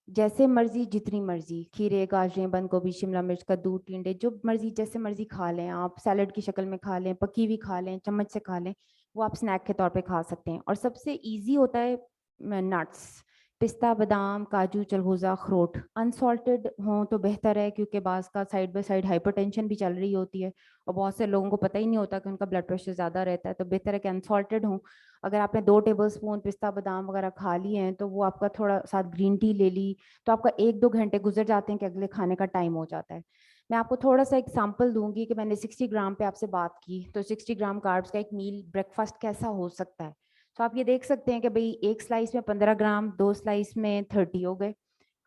जैसे मर्जी, जितनी मर्जी, खीरे, गाजरें, बंद गोभी, शिमला मिर्च, कद्दू, टिंडे, जो मर्जी जैसे मर्जी खा लें आप, सैलड की शक्ल में खा लें, पकी हुई खा लें, चम्मच से खा लें, वो आप स्नैक के तौर पे खा सकते हैं। और सबसे इजी होता है नट्स, पिस्ता, बादाम, काजू, चलगोजा, अखरोट। अनसॉल्टेड हों तो बेहतर है, क्योंकि बाज़ का साइड बाय साइड हाइपरटेंशन भी चल रही होती है और बहुत से लोगों को पता ही नहीं होता कि उनका ब्लड प्रेशर ज़्यादा रहता है, तो बेहतर है कि अनसॉल्टेड हों। अगर आपने 2 टेबलस्पून पिस्ता, बादाम वगैरह खा लिए हैं तो वो आपका थोड़ा साथ ग्रीन टी ले ली, तो आपका 1-2 घंटे गुजर जाते हैं कि अगले खाने का टाइम हो जाता है। मैं आपको थोड़ा सा एग्जांपल दूंगी कि मैंने 60 ग्राम पे आपसे बात की, तो 60 ग्राम कार्ब्स का एक मील ब्रेकफास्ट कैसा हो सकता है। तो आप ये देख सकते हैं कि भाई एक स्लाइस में 15 ग्राम, 2 स्लाइस में 30 हो गए।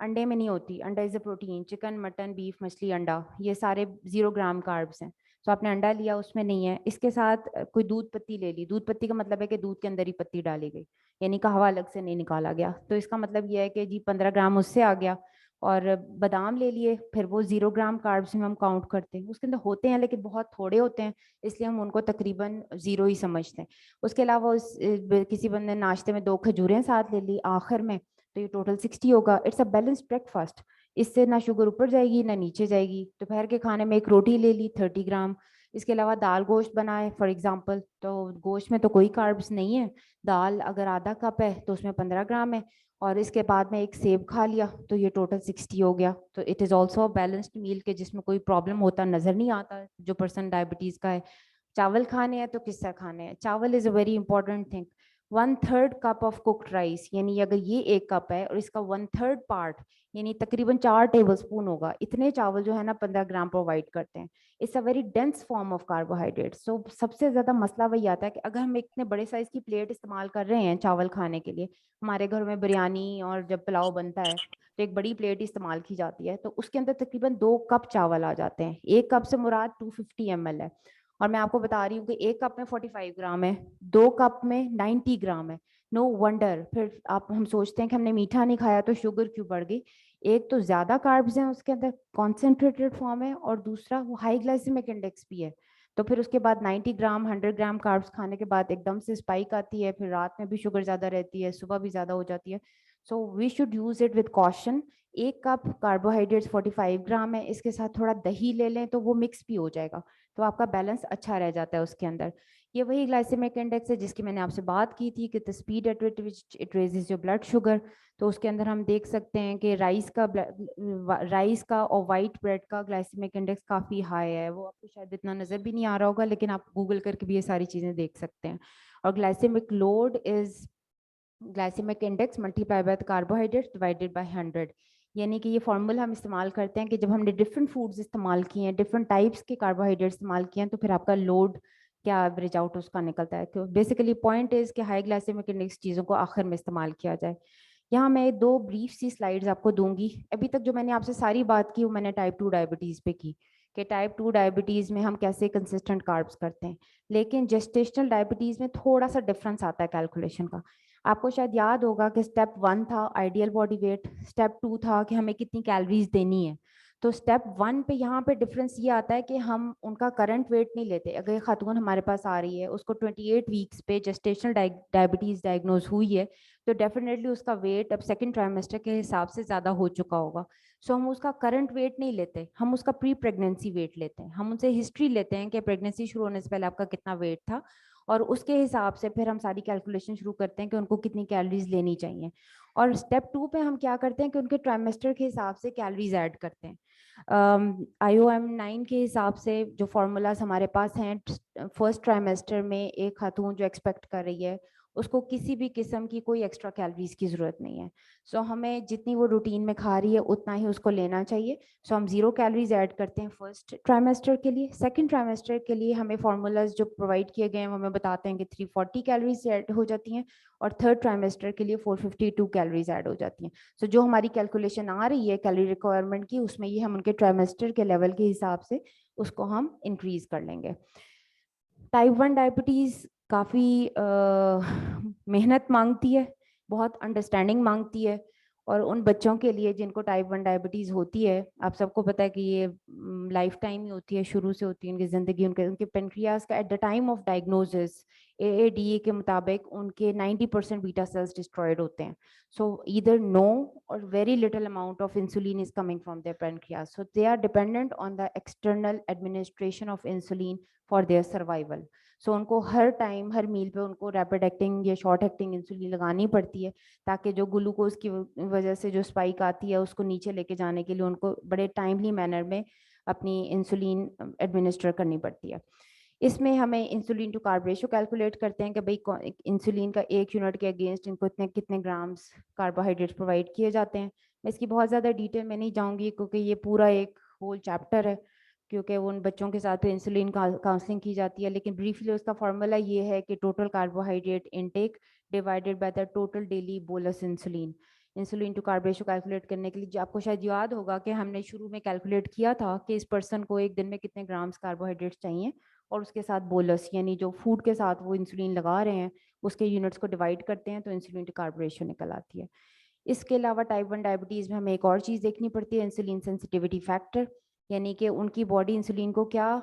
अंडे में नहीं होती, अंडा is a protein, chicken, mutton, beef, मछली, अंडा, ये सारे 0 ग्राम कार्ब्स हैं। तो आपने अंडा लिया, उसमें नहीं है। इसके साथ कोई दूध पत्ती ले ली, दूध पत्ती का मतलब है कि दूध के अंदर ही पत्ती डाली गई, यानी कहवा अलग से नहीं निकाला गया, तो इसका मतलब यह है कि जी 15 ग्राम उससे आ गया। और बादाम ले लिए, फिर वो 0 ग्राम कार्ब्स में हम काउंट करते हैं, उसके अंदर होते हैं लेकिन बहुत थोड़े होते हैं, इसलिए हम उनको तकरीबन 0 ही समझते हैं। उसके अलावा किसी बंदे ने नाश्ते में 2 खजूरें साथ ले ली आखिर में, तो ये टोटल 60 होगा। इट्स अ बैलेंस्ड ब्रेकफास्ट, इससे ना शुगर ऊपर जाएगी ना नीचे जाएगी। दोपहर के खाने में एक रोटी ले ली, 30 ग्राम। इसके अलावा दाल गोश्त बनाए फॉर एग्जांपल, तो गोश्त में तो कोई कार्ब्स नहीं है, दाल अगर आधा कप है तो उसमें 15 ग्राम है, और इसके बाद में एक सेब खा लिया, तो ये टोटल 60 हो गया। तो it is also a balanced meal के जिसमें कोई प्रॉब्लम होता नजर नहीं आता जो पर्सन डायबिटीज़ का है। चावल खाने हैं तो किस तरह खाने हैं? चावल is a very important thing. 1/3 cup of cooked rice, यानी अगर ये 1 कप है और इसका 1/3 पार्ट, यानी तकरीबन 4 टेबलस्पून होगा, इतने चावल जो है ना 15 ग्राम प्रोवाइड करते हैं। It's a very dense form of carbohydrate. So सबसे ज्यादा मसला वही आता है कि अगर हम इतने बड़े साइज की प्लेट इस्तेमाल कर रहे हैं चावल खाने के लिए, हमारे घर में बिरयानी और जब पुलाव बनता है तो एक बड़ी प्लेट इस्तेमाल की जाती है, तो उसके अंदर तकरीबन 2 कप चावल आ जाते हैं। 1 कप से मुराद 250 ml है, और मैं आपको बता रही हूँ कि 1 कप में 45 ग्राम है, 2 कप में 90 ग्राम है। नो वंडर फिर आप हम सोचते हैं कि हमने मीठा नहीं खाया तो शुगर क्यों बढ़ गई। एक तो ज्यादा कार्ब्स हैं उसके अंदर, कॉन्सेंट्रेटेड फॉर्म है, और दूसरा वो हाई ग्लाइसेमिक इंडेक्स भी है। तो फिर उसके बाद 90 ग्राम 100 ग्राम कार्ब्स खाने के बाद एकदम से स्पाइक आती है, फिर रात में भी शुगर ज्यादा रहती है, सुबह भी ज्यादा हो जाती है। So we should use it with caution. 1 cup carbohydrates 45 gram है, इसके साथ थोड़ा दही ले लें तो वो मिक्स भी हो जाएगा, तो आपका बैलेंस अच्छा रह जाता है उसके अंदर। ये वही ग्लाइसेमिक इंडेक्स है जिसकी मैंने आपसे बात की थी कि the speed at which it raises your blood sugar. तो उसके अंदर हम देख सकते हैं कि राइस का और वाइट ब्रेड का ग्लाइसेमिक इंडेक्स काफ़ी हाई है। वो आपको शायद इतना नज़र भी नहीं आ रहा होगा, लेकिन आप गूगल करके भी ये सारी चीज़ें देख सकते हैं। और glycaemic load is glycaemic index multiply by the carbohydrate divided by 100। यानी कि ये फॉर्मूला हम इस्तेमाल करते हैं कि जब हमने डिफरेंट फूड्स इस्तेमाल किए हैं, डिफरेंट टाइप्स के कार्बोहाइड्रेट इस्तेमाल किए हैं, तो फिर आपका लोड क्या एवरेज आउट उसका निकलता है। तो बेसिकली पॉइंट इज कि हाई ग्लाइसेमिक इंडेक्स चीज़ों को आखिर में इस्तेमाल किया जाए। यहाँ मैं 2 ब्रीफ सी स्लाइड्स आपको दूंगी। अभी तक जो मैंने आपसे सारी बात की वो मैंने टाइप 2 डायबिटीज़ पे की, कि टाइप 2 डायबिटीज़ में हम कैसे कंसिस्टेंट कार्ब्स करते हैं, लेकिन जेस्टेशनल डायबिटीज़ में थोड़ा सा डिफरेंस आता है कैलकुलेशन का। आपको शायद याद होगा कि स्टेप 1 था आइडियल बॉडी वेट, स्टेप 2 था कि हमें कितनी कैलोरीज देनी है। तो स्टेप 1 पे यहाँ पे डिफरेंस ये आता है कि हम उनका करंट वेट नहीं लेते। अगर एक खातून हमारे पास आ रही है, उसको 28 वीक्स पे जेस्टेशनल डायबिटीज डायग्नोज हुई है, तो डेफिनेटली उसका वेट अब सेकंड ट्राइमेस्टर के हिसाब से ज़्यादा हो चुका होगा। सो हम उसका करंट वेट नहीं लेते, हम उसका प्री प्रेगनेंसी वेट लेते हैं। हम उनसे हिस्ट्री लेते हैं कि प्रेगनेंसी शुरू होने से पहले आपका कितना वेट था, और उसके हिसाब से फिर हम सारी कैलकुलेशन शुरू करते हैं कि उनको कितनी कैलोरीज लेनी चाहिए। और स्टेप 2 पे हम क्या करते हैं कि उनके ट्राइमेस्टर के हिसाब से कैलोरीज ऐड करते हैं। IOM-9 के हिसाब से जो फार्मूलाज हमारे पास हैं, फर्स्ट ट्राइमेस्टर में एक खातून जो एक्सपेक्ट कर रही है उसको किसी भी किस्म की कोई एक्स्ट्रा कैलोरीज की ज़रूरत नहीं है। सो हमें जितनी वो रूटीन में खा रही है उतना ही उसको लेना चाहिए। सो हम 0 कैलोरीज ऐड करते हैं फर्स्ट ट्राइमेस्टर के लिए। सेकंड ट्राइमेस्टर के लिए हमें फार्मूलाज जो प्रोवाइड किए गए हैं वो हमें बताते हैं कि 340 कैलोरीज ऐड हो जाती हैं, और थर्ड ट्राइमेस्टर के लिए 452 कैलोरीज ऐड हो जाती हैं। सो जो हमारी कैलकुलेशन आ रही है कैलोरी रिक्वायरमेंट की, उसमें ये हम उनके ट्राइमेस्टर के लेवल के हिसाब से उसको हम इंक्रीज कर लेंगे। टाइप 1 डायबिटीज़ काफ़ी मेहनत मांगती है, बहुत अंडरस्टैंडिंग मांगती है। और उन बच्चों के लिए जिनको टाइप 1 डायबिटीज़ होती है, आप सबको पता है कि ये लाइफ टाइम ही होती है, शुरू से होती है उनकी ज़िंदगी। उनके पेनक्रियास का at the time of diagnosis AADA के मुताबिक उनके 90% बीटा सेल्स डिस्ट्रॉयड होते हैं। सो ईदर नो और very little amount of insulin is coming from their pancreas, so they are dependent on the external administration of insulin for their survival. So उनको हर time हर meal पे उनको rapid acting या short acting insulin लगानी पड़ती है, ताकि जो ग्लूकोज की वजह से जो स्पाइक आती है उसको नीचे लेके जाने के लिए उनको बड़े टाइमली मैनर में अपनी इंसुलिन एडमिनिस्टर करनी पड़ती है। इसमें हमें insulin to carb ratio calculate करते हैं कि भाई इंसुलिन का 1 यूनिट के अगेंस्ट इनको इतने कितने ग्राम्स कार्बोहाइड्रेट्स प्रोवाइड किए जाते हैं। मैं इसकी बहुत ज़्यादा डिटेल में नहीं जाऊँगी क्योंकि ये पूरा एक होल चैप्टर है, क्योंकि उन बच्चों के साथ इंसुलिन काउंसलिंग की जाती है। लेकिन ब्रीफली उसका फार्मूला ये है कि total carbohydrate intake divided by the total daily bolus insulin. Insulin to carb ratio calculate करने के लिए जो आपको शायद याद होगा कि हमने शुरू में कैलकुलेट किया था कि इस पर्सन को एक दिन में कितने ग्राम्स कार्बोहाइड्रेट्स चाहिए, और उसके साथ बोलस यानी जो फूड के साथ वो इंसुलिन लगा रहे हैं उसके यूनिट्स को डिवाइड करते हैं तो इंसुलिन टू कार्ब रेशियो निकल आती है। इसके अलावा टाइप 1 डायबिटीज़ में हमें एक और चीज़ देखनी पड़ती है, इंसुलिन सेंसिटिविटी फैक्टर, यानी कि उनकी बॉडी इंसुलिन को क्या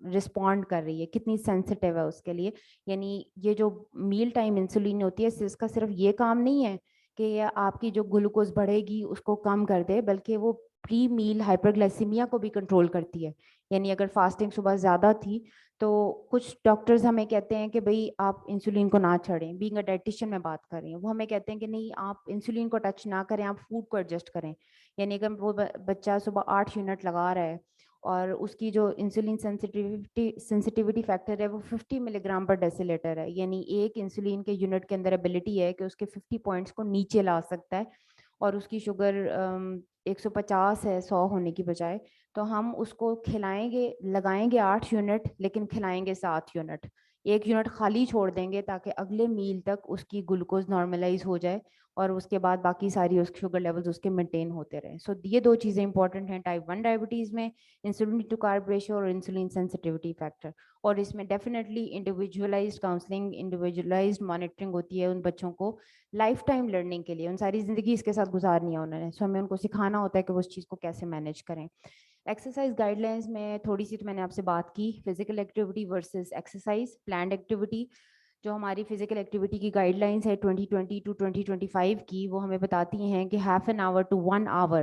रिस्पॉन्ड कर रही है, कितनी सेंसिटिव है उसके लिए। यानी ये जो मील टाइम इंसुलिन होती है इसका सिर्फ ये काम नहीं है कि ये आपकी जो ग्लूकोज बढ़ेगी उसको कम कर दे, बल्कि वो प्री मील हाइपरग्लाइसीमिया को भी कंट्रोल करती है। यानी अगर फास्टिंग सुबह ज़्यादा थी तो कुछ डॉक्टर्स हमें कहते हैं कि भाई आप इंसुलिन को ना छोड़ें, बीइंग अ डाइटिशियन में बात कर रही हूँ, वो हमें कहते हैं कि नहीं आप इंसुलिन को टच ना करें, आप फूड को एडजस्ट करें। यानी अगर वो बच्चा सुबह 8 यूनिट लगा रहा है और उसकी जो इंसुलिन सेंसिटिविटी फैक्टर है वो 50 मिलीग्राम पर डेसीलीटर है, यानी एक इंसुलिन के यूनिट के अंदर एबिलिटी है कि उसके 50 पॉइंट्स को नीचे ला सकता है, और उसकी शुगर 150 है 100 होने की बजाय, तो हम उसको खिलाएंगे, लगाएंगे 8 यूनिट लेकिन खिलाएंगे 7 यूनिट, 1 यूनिट खाली छोड़ देंगे ताकि अगले मील तक उसकी ग्लूकोज नॉर्मलाइज हो जाए और उसके बाद बाकी सारी उसके शुगर लेवल्स उसके मेंटेन होते रहे। सो ये दो चीज़ें इंपॉर्टेंट हैं टाइप 1 डायबिटीज़ में, इंसुलिन टू कार्ब रेशियो और इंसुलिन सेंसिटिविटी फैक्टर। और इसमें definitely individualised counselling, individualised monitoring होती है उन बच्चों को लाइफ टाइम लर्निंग के लिए, उन सारी ज़िंदगी इसके साथ गुजारनी है उन्होंने। सो हमें उनको सिखाना होता है कि वो उस चीज़ को कैसे मैनेज करें। एक्सरसाइज गाइडलाइंस में थोड़ी सी तो मैंने आपसे बात की, physical activity versus exercise planned activity. जो हमारी फिजिकल एक्टिविटी की गाइडलाइंस है 2020 टू 2025 की, वो हमें बताती हैं कि half an hour to 1 hour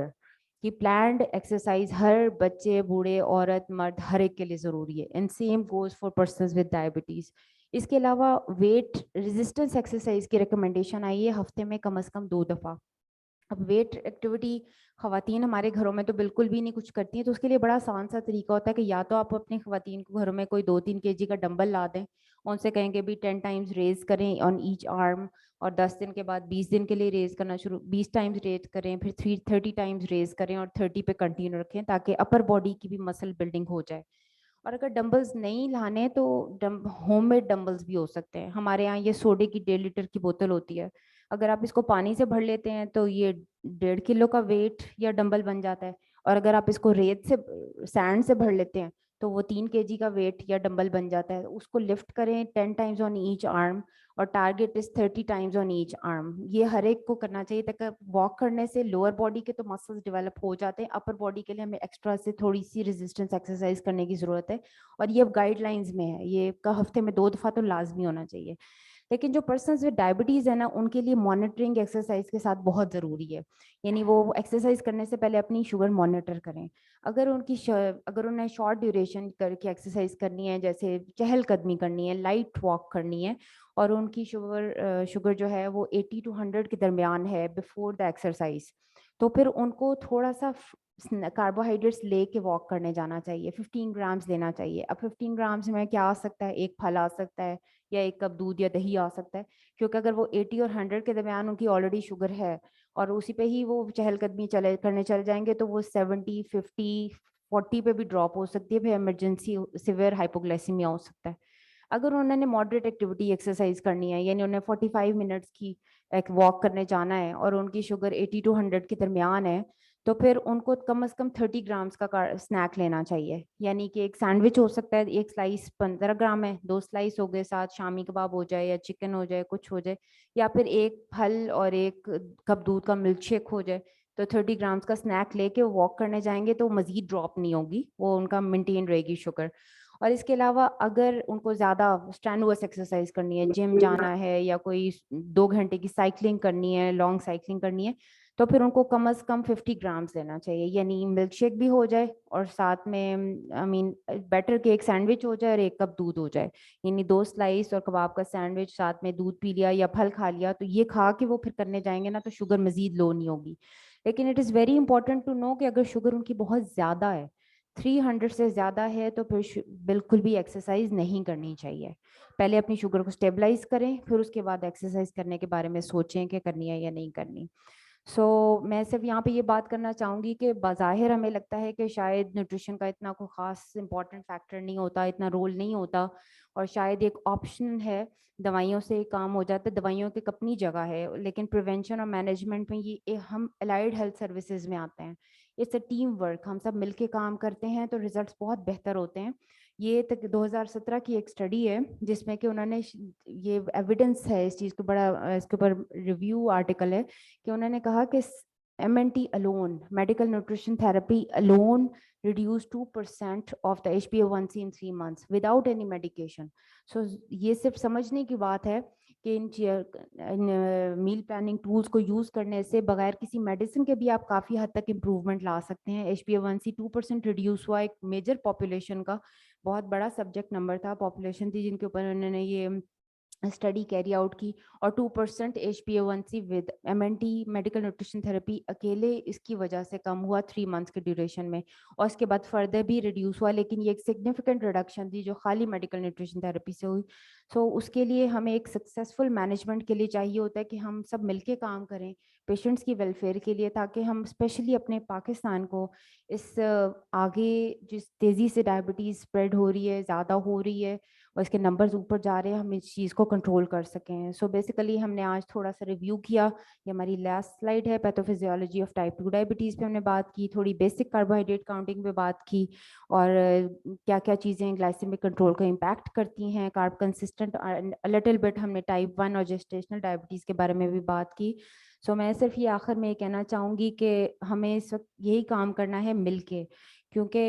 की प्लान्ड एक्सरसाइज हर बच्चे, बूढ़े, औरत, मर्द हर एक के लिए ज़रूरी है, and same goes for persons with diabetes. इसके अलावा वेट रेजिस्टेंस एक्सरसाइज की रिकमेंडेशन आई है हफ्ते में कम से कम 2 दफ़ा। अब वेट एक्टिविटी ख़वातीन हमारे घरों में तो बिल्कुल भी नहीं कुछ करती हैं, तो उसके लिए बड़ा आसान सा तरीका होता है कि या तो आप अपनी ख़वातीन को घरों में कोई 2-3 केजी का डंबल ला दें, उनसे कहेंगे भी 10 टाइम्स रेज करें ऑन ईच आर्म, और 10 दिन के बाद 20 दिन के लिए रेज करना शुरू, 20 टाइम्स रेज करें, फिर 30 टाइम्स रेज करें और 30 पे कंटिन्यू रखें ताकि अपर बॉडी की भी मसल बिल्डिंग हो जाए। और अगर डंबल्स नहीं लाने तो होममेड डंबल्स भी हो सकते हैं। हमारे यहाँ ये सोडे की 1.5 लीटर की बोतल होती है, अगर आप इसको पानी से भर लेते हैं तो ये 1.5 किलो का वेट या डंबल बन जाता है, और अगर आप इसको रेत से सैंड से भर लेते हैं तो वो 3 केजी का वेट या डंबल बन जाता है। उसको लिफ्ट करें 10 टाइम्स ऑन ईच आर्म, और target is 30 times on each arm. ये हर एक को करना चाहिए, ताकि वॉक करने से लोअर बॉडी के तो मसल्स डेवलप हो जाते हैं, अपर बॉडी के लिए हमें एक्स्ट्रा से थोड़ी सी रेजिस्टेंस एक्सरसाइज करने की जरूरत है। और ये अब गाइडलाइंस में है, ये का हफ्ते में 2 दफा तो लाजमी होना चाहिए। लेकिन जो पर्सन्स विद डायबिटीज है ना, उनके लिए मॉनिटरिंग एक्सरसाइज के साथ बहुत ज़रूरी है। यानी वो एक्सरसाइज करने से पहले अपनी शुगर मॉनिटर करें। अगर उन्हें शॉर्ट ड्यूरेशन करके एक्सरसाइज करनी है, जैसे चहलकदमी करनी है, लाइट वॉक करनी है, और उनकी शुगर जो है वो 80 to 100 के दरमियान है बिफोर द एक्सरसाइज, तो फिर उनको थोड़ा सा कार्बोहाइड्रेट्स लेके वॉक करने जाना चाहिए। 15 ग्राम्स लेना चाहिए। अब 15 ग्राम्स में क्या आ सकता है, एक फल आ सकता है या एक कप दूध या दही आ सकता है, क्योंकि अगर वो 80 और 100 के दरमियान उनकी ऑलरेडी शुगर है और उसी पे ही वो चहलकदमी करने चल जाएंगे, तो वो 70, 50, 40 पे भी ड्रॉप हो सकती है, फिर इमरजेंसी सिवियर हाइपोग्लाइसीमिया हो सकता है। अगर उन्होंने मॉडरेट एक्टिविटी एक्सरसाइज करनी है, यानी उन्हें 45 मिनट्स की एक वॉक करने जाना है और उनकी शुगर 80 to 100 के दरमियान है, तो फिर उनको कम से कम 30 ग्राम्स का स्नैक लेना चाहिए। यानी कि एक सैंडविच हो सकता है, एक स्लाइस 15 ग्राम है, 2 स्लाइस हो गए, साथ शामी कबाब हो जाए या चिकन हो जाए, कुछ हो जाए, या फिर एक फल और एक कप दूध का मिल्क शेक हो जाए। तो 30 ग्राम्स का स्नैक लेके वॉक करने जाएंगे तो मजीद ड्रॉप नहीं होगी, वो उनका मेंटेन रहेगी शुगर। और इसके अलावा अगर उनको ज़्यादा स्ट्रेनुअस एक्सरसाइज करनी है, जिम जाना है या कोई 2 घंटे की साइकिलिंग करनी है, लॉन्ग साइकिलिंग करनी है, तो फिर उनको कम से कम 50 ग्राम्स लेना चाहिए। यानी मिल्क शेक भी हो जाए और साथ में बेटर के एक सैंडविच हो जाए और एक कप दूध हो जाए। यानी 2 स्लाइस और कबाब का सैंडविच, साथ में दूध पी लिया या फल खा लिया, तो ये खा के वो फिर करने जाएंगे ना, तो शुगर मजीद लो नहीं होगी। लेकिन it is very important to know कि अगर शुगर उनकी बहुत ज़्यादा है, 300 से ज़्यादा है, तो फिर बिल्कुल भी एक्सरसाइज नहीं करनी चाहिए। पहले अपनी शुगर को स्टेबलाइज करें, फिर उसके बाद एक्सरसाइज करने के बारे में सोचें कि करनी है या नहीं करनी। मैं सिर्फ यहाँ पे ये बात करना चाहूँगी कि बाज़ाहिर हमें लगता है कि शायद न्यूट्रिशन का इतना कोई ख़ास इंपॉर्टेंट फैक्टर नहीं होता, इतना रोल नहीं होता, और शायद एक ऑप्शन है, दवाइयों से काम हो जाता है, दवाइयों की अपनी जगह है, लेकिन प्रिवेंशन और मैनेजमेंट में हम अलाइड हेल्थ सर्विसेज में आते हैं। इट्स अ टीम वर्क, हम सब मिलके काम करते हैं तो रिजल्ट्स बहुत बेहतर होते हैं। ये तक 2017 की एक स्टडी है जिसमें कि उन्होंने ये एविडेंस है इस चीज़ को, बड़ा इसके ऊपर रिव्यू आर्टिकल है कि उन्होंने कहा कि MNT alone, medical nutrition therapy alone, reduce 2% of the HbA1c in 3 months without any medication. ये सिर्फ समझने की बात है कि इन मील प्लानिंग टूल्स को यूज करने से बगैर किसी मेडिसिन के भी आप काफी हद तक इम्प्रूवमेंट ला सकते हैं। HbA1c 2% रिड्यूस हुआ, एक मेजर पॉपुलेशन का बहुत बड़ा सब्जेक्ट नंबर था, पॉपुलेशन थी जिनके ऊपर उन्होंने ये स्टडी कैरी आउट की, और 2% HbA1c with MNT medical nutrition therapy अकेले इसकी वजह से कम हुआ 3 मंथ्स के ड्यूरेशन में, और इसके बाद फर्दर भी रिड्यूस हुआ, लेकिन ये एक सिग्निफिकेंट रिडक्शन थी जो खाली मेडिकल न्यूट्रिशन थेरेपी से हुई। उसके लिए हमें एक सक्सेसफुल मैनेजमेंट के लिए चाहिए होता है कि हम सब मिलके काम करें पेशेंट्स की वेलफेयर के लिए, ताकि हम स्पेशली अपने पाकिस्तान को इस आगे जिस तेज़ी से डायबिटीज़ स्प्रेड हो रही है, ज़्यादा हो रही है और इसके नंबर्स ऊपर जा रहे हैं, हम इस चीज़ को कंट्रोल कर सकें। बेसिकली हमने आज थोड़ा सा रिव्यू किया, ये हमारी लास्ट स्लाइड है, पैथोफिजियोलॉजी ऑफ टाइप 2 डायबिटीज़ पे हमने बात की, थोड़ी बेसिक कार्बोहाइड्रेट काउंटिंग पे बात की, और क्या क्या चीज़ें ग्लाइसेमिक कंट्रोल का इम्पैक्ट करती हैं, कार्ब कंसिस्टेंट, लिटिल बिट हमने टाइप 1 और जेस्टेशनल डायबिटीज़ के बारे में भी बात की। मैं सिर्फ ये आखिर में कहना चाहूँगी कि हमें इस वक्त यही काम करना है मिलके, क्योंकि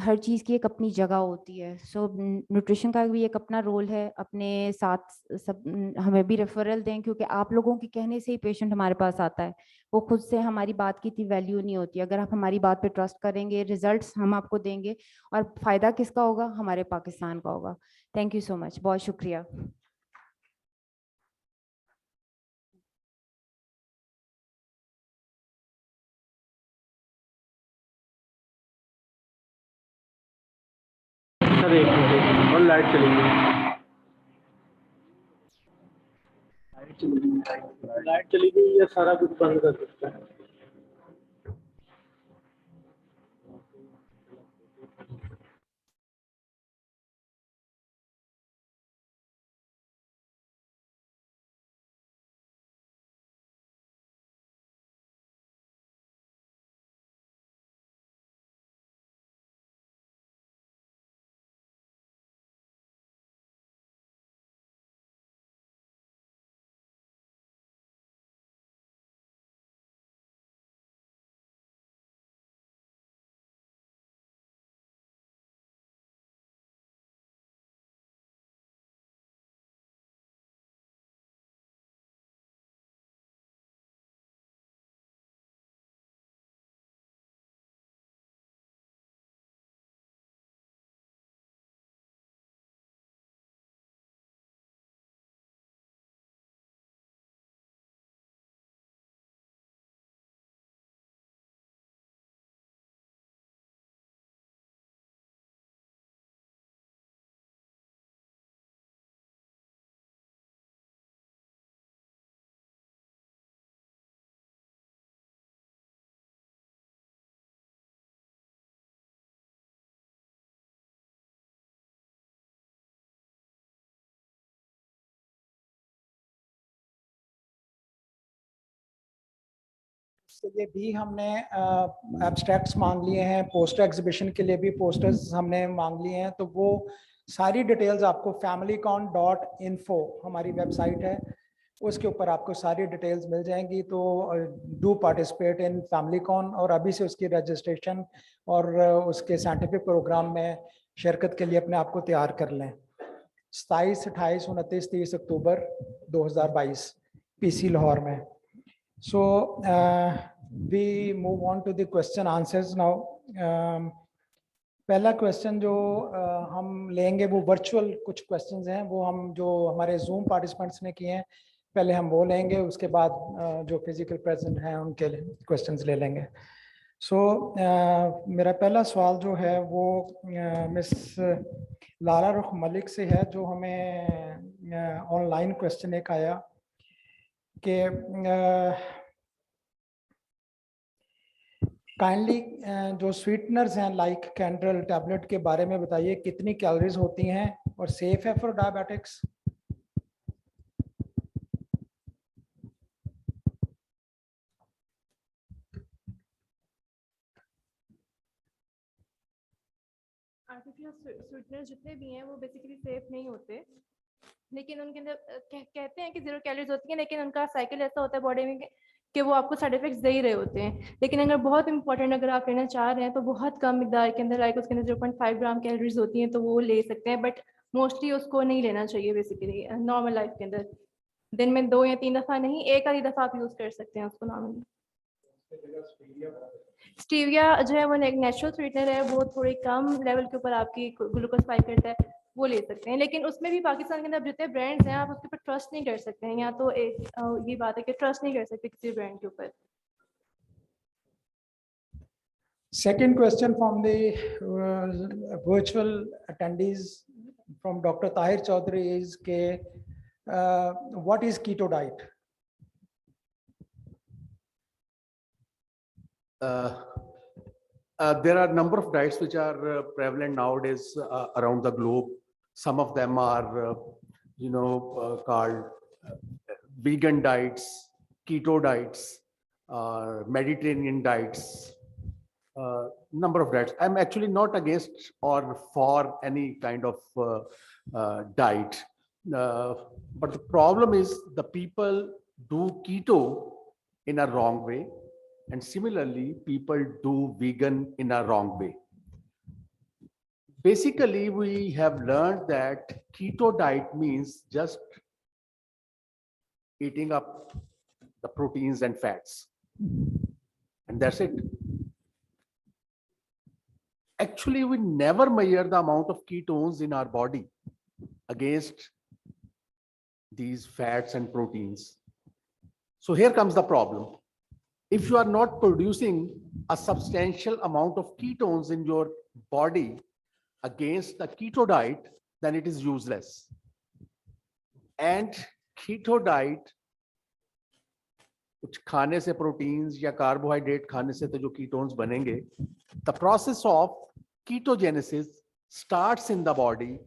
हर चीज़ की एक अपनी जगह होती है। न्यूट्रिशन का भी एक अपना रोल है, अपने साथ सब हमें भी रेफरल दें, क्योंकि आप लोगों के कहने से ही पेशेंट हमारे पास आता है, वो खुद से हमारी बात की इतनी वैल्यू नहीं होती। अगर आप हमारी बात पे ट्रस्ट करेंगे, रिजल्ट्स हम आपको देंगे, और फ़ायदा किसका होगा, हमारे पाकिस्तान का होगा। थैंक यू सो मच, बहुत शुक्रिया। सर एक मिनट, और लाइट चली गई। लाइट चली गई या सारा कुछ बंद कर सकता है। उसके लिए भी हमने एब्स्ट्रैक्ट्स मांग लिए हैं, पोस्टर एग्जीबिशन के लिए भी पोस्टर्स हमने मांग लिए हैं। तो वो सारी डिटेल्स आपको familycon.info हमारी वेबसाइट है, उसके ऊपर आपको सारी डिटेल्स मिल जाएंगी। तो डू पार्टिसिपेट इन फैमिलीकॉन, और अभी से उसकी रजिस्ट्रेशन और उसके साइंटिफिक प्रोग्राम में शिरकत के लिए अपने आप को तैयार कर लें। 27, 28, 29, 30 अक्टूबर 2022 पीसी लाहौर में। So we move on to the question answers now. पहला क्वेश्चन जो हम लेंगे वो वर्चुअल कुछ क्वेश्चंस हैं, वो हम जो हमारे जूम पार्टिसिपेंट्स ने किए हैं पहले हम वो लेंगे, उसके बाद जो फिजिकल प्रेजेंट हैं उनके क्वेश्चंस ले लेंगे। सो मेरा पहला सवाल जो है वो मिस लारा रुख मलिक से है, जो हमें ऑनलाइन क्वेश्चन एक आया कि काइंडली जो स्वीटनर्स हैं लाइक कैंड्रल टैबलेट के बारे में बताइए, कितनी कैलोरीज होती हैं और सेफ है फॉर डायबिटिक्स। आर्टिफिशियल स्वीटनर जितने भी हैं वो बेसिकली सेफ नहीं होते, लेकिन उनके अंदर कहते हैं कि 0 कैलोरीज होती हैं, लेकिन उनका साइकिल ऐसा होता है बॉडी में कि वो आपको साइड इफेक्ट्स दे ही रहे होते हैं। लेकिन अगर बहुत इंपॉर्टेंट अगर आप लेना चाह रहे हैं तो बहुत कम मिकदार के अंदर, लाइक उसके अंदर 0.5 ग्राम कैलोरीज होती हैं, तो वो ले सकते हैं, बट मोस्टली उसको नहीं लेना चाहिए। बेसिकली नॉर्मल लाइफ के अंदर दिन में 2 या 3 दफ़ा नहीं, एक आधी दफ़ा आप यूज़ कर सकते हैं उसको नॉर्मली। स्टीविया जो है वो एक नेचुरल स्वीटनर है, वो थोड़ी कम लेवल के ऊपर आपकी ग्लूकोज स्पाइक करता है, वो ले सकते हैं। लेकिन उसमें भी पाकिस्तान के अंदर जितने ब्रांड्स हैं आप उसके ऊपर ट्रस्ट नहीं कर सकते हैं, या तो ये बात है कि ट्रस्ट नहीं कर सकते किसी ब्रांड के ऊपर। Second question from the virtual attendees from Dr. Tahir Chaudhary is what is keto diet? There are a number of diets which are prevalent nowadays around the globe. Some of them are, called vegan diets, keto diets, Mediterranean diets, number of diets. I'm actually not against or for any kind of diet. But the problem is the people do keto in a wrong way. And similarly, people do vegan in a wrong way. Basically, we have learned that keto diet means just eating up the proteins and fats. And that's it. Actually, we never measure the amount of ketones in our body against these fats and proteins. So here comes the problem. If you are not producing a substantial amount of ketones in your body against the keto diet, then it is useless. And keto diet, कुछ खाने से proteins या carbohydrate खाने से तो जो ketones बनेंगे, the process of ketogenesis starts in the body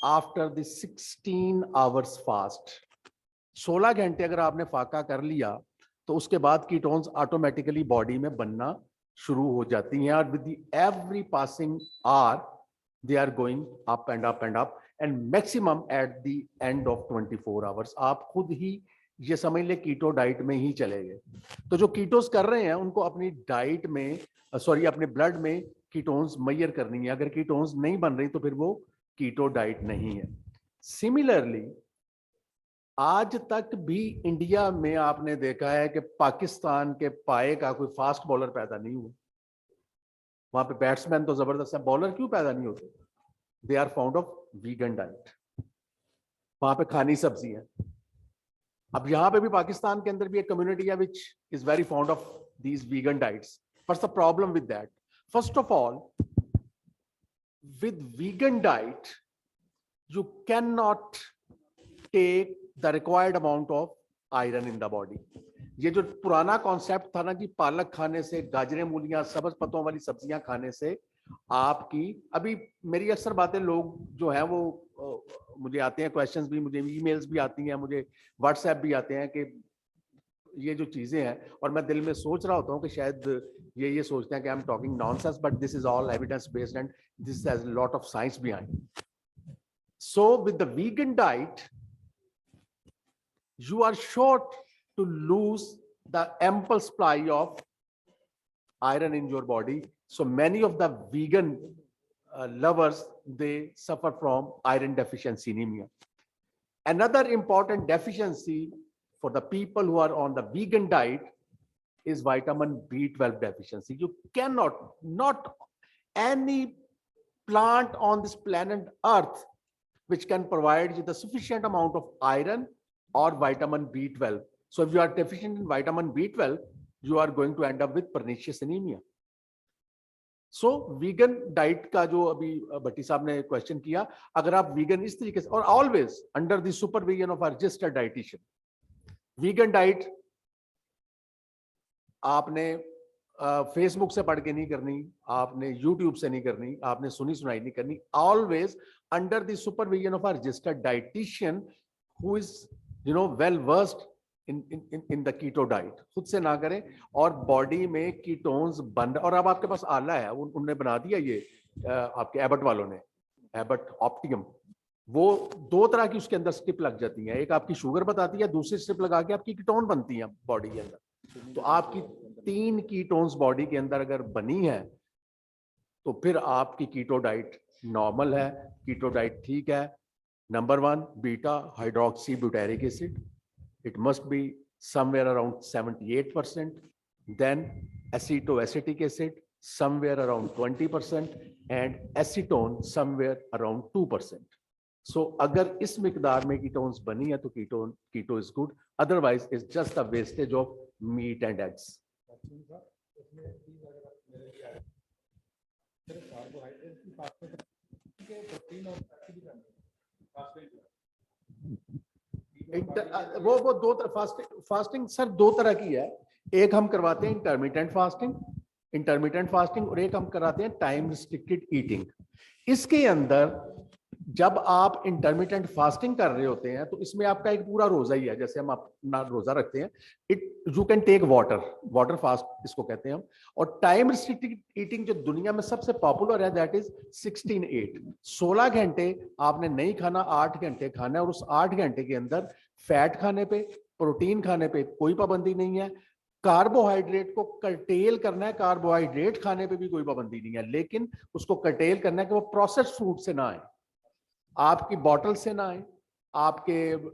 after the 16 hours fast. 16 घंटे अगर आपने फाका कर लिया तो उसके बाद कीटोन्स ऑटोमेटिकली बॉडी में बनना शुरू हो जाती हैं, और with every passing hour they are going up and up and up, and maximum at the end of 24 hours आप खुद ही ये समझ ले कीटो डाइट में ही चले गए। तो जो कीटोस कर रहे हैं उनको अपनी डाइट में अपने ब्लड में कीटोन्स मेजर करनी है। अगर कीटोन्स नहीं बन रही तो फिर वो कीटो डाइट नहीं है। सिमिलरली आज तक भी इंडिया में आपने देखा है कि पाकिस्तान के पाए का कोई फास्ट बॉलर पैदा नहीं हुआ। वहां पे बैट्समैन तो जबरदस्त है, बॉलर क्यों पैदा नहीं होते? They are found of vegan diet. वहां पे खानी सब्जी है। अब यहाँ पे भी पाकिस्तान के अंदर भी एक कम्युनिटी है which is very found of these vegan diets. What's the problem with that? First of all, with vegan diet you cannot take the required amount of iron in the body. ये जो पुराना concept था ना कि पालक खाने से, गाजरें, मूलियां, सब्ज पत्तों वाली सब्जियां खाने से आपकी, अभी मेरी अक्सर बातें लोग जो हैं वो मुझे आते हैं क्वेश्चंस भी, मुझे ईमेल्स भी आती हैं, मुझे व्हाट्सएप भी आते हैं कि ये जो चीजें हैं, और मैं दिल में सोच रहा होता हूँ कि शायद ये सोचते हैं कि I am talking nonsense, but this is all evidence based and this has lot of science behind. So with the vegan diet, you are sure to lose the ample supply of iron in your body. So many of the vegan lovers, they suffer from iron deficiency anemia. Another important deficiency for the people who are on the vegan diet is vitamin B12 deficiency. You cannot, not any plant on this planet Earth which can provide you the sufficient amount of iron or vitamin B12. So if you are deficient in vitamin B12, you are going to end up with pernicious anemia. So vegan diet का जो अभी भट्टी साहब ने question किया, अगर आप vegan इस तरीके से, और always under the supervision of a registered dietitian. Vegan diet आपने फेसबुक से पढ़ के नहीं करनी, आपने यूट्यूब से नहीं करनी, आपने सुनी सुनाई नहीं करनी. Always under the supervision of a registered dietitian who is well versed in the keto diet. खुद से ना करें, और बॉडी में कीटोन्स बन, और अब आपके पास आला है, उन्होंने बना दिया ये आपके एबट वालों ने, एबट ऑप्टियम. वो 2 तरह की उसके अंदर स्ट्रिप लग जाती है, एक आपकी शुगर बताती है, दूसरी स्ट्रिप लगा के आपकी कीटोन बनती है बॉडी के अंदर. तो आपकी 3 कीटोन्स बॉडी के अंदर अगर बनी है तो फिर आपकी कीटो डाइट नॉर्मल है, कीटो डाइट ठीक है. Number 1, beta hydroxy butyric acid, it must be somewhere around 78%. Then acetoacetic acid somewhere around 20% and acetone somewhere around 2%. So अगर इस मिकदार में कीटोन्स बनी है तो keto is good, otherwise is just a wastage of meat and eggs. वो 2 तरह fasting sir 2 तरह की है. एक हम करवाते हैं इंटरमिटेंट फास्टिंग और एक हम कराते हैं टाइम रिस्ट्रिक्टेड ईटिंग. इसके अंदर जब आप इंटरमिटेंट फास्टिंग कर रहे होते हैं तो इसमें आपका एक पूरा रोजा ही है, जैसे हम अपना रोजा रखते हैं. You can take water fast इसको कहते हैं हम. और टाइम रिस्ट्रिक्टेड ईटिंग जो दुनिया में सबसे पॉपुलर है दैट इज 16-8. 16 घंटे आपने नहीं खाना, 8 घंटे खाना है, और उस 8 घंटे के अंदर फैट खाने पे, प्रोटीन खाने पे कोई पाबंदी नहीं है. कार्बोहाइड्रेट को कर्टेल करना है, कार्बोहाइड्रेट खाने पे भी कोई पाबंदी नहीं है, लेकिन उसको कर्टेल करना है कि वो प्रोसेस्ड फूड से ना आए, आपकी बॉटल से ना आए, आपके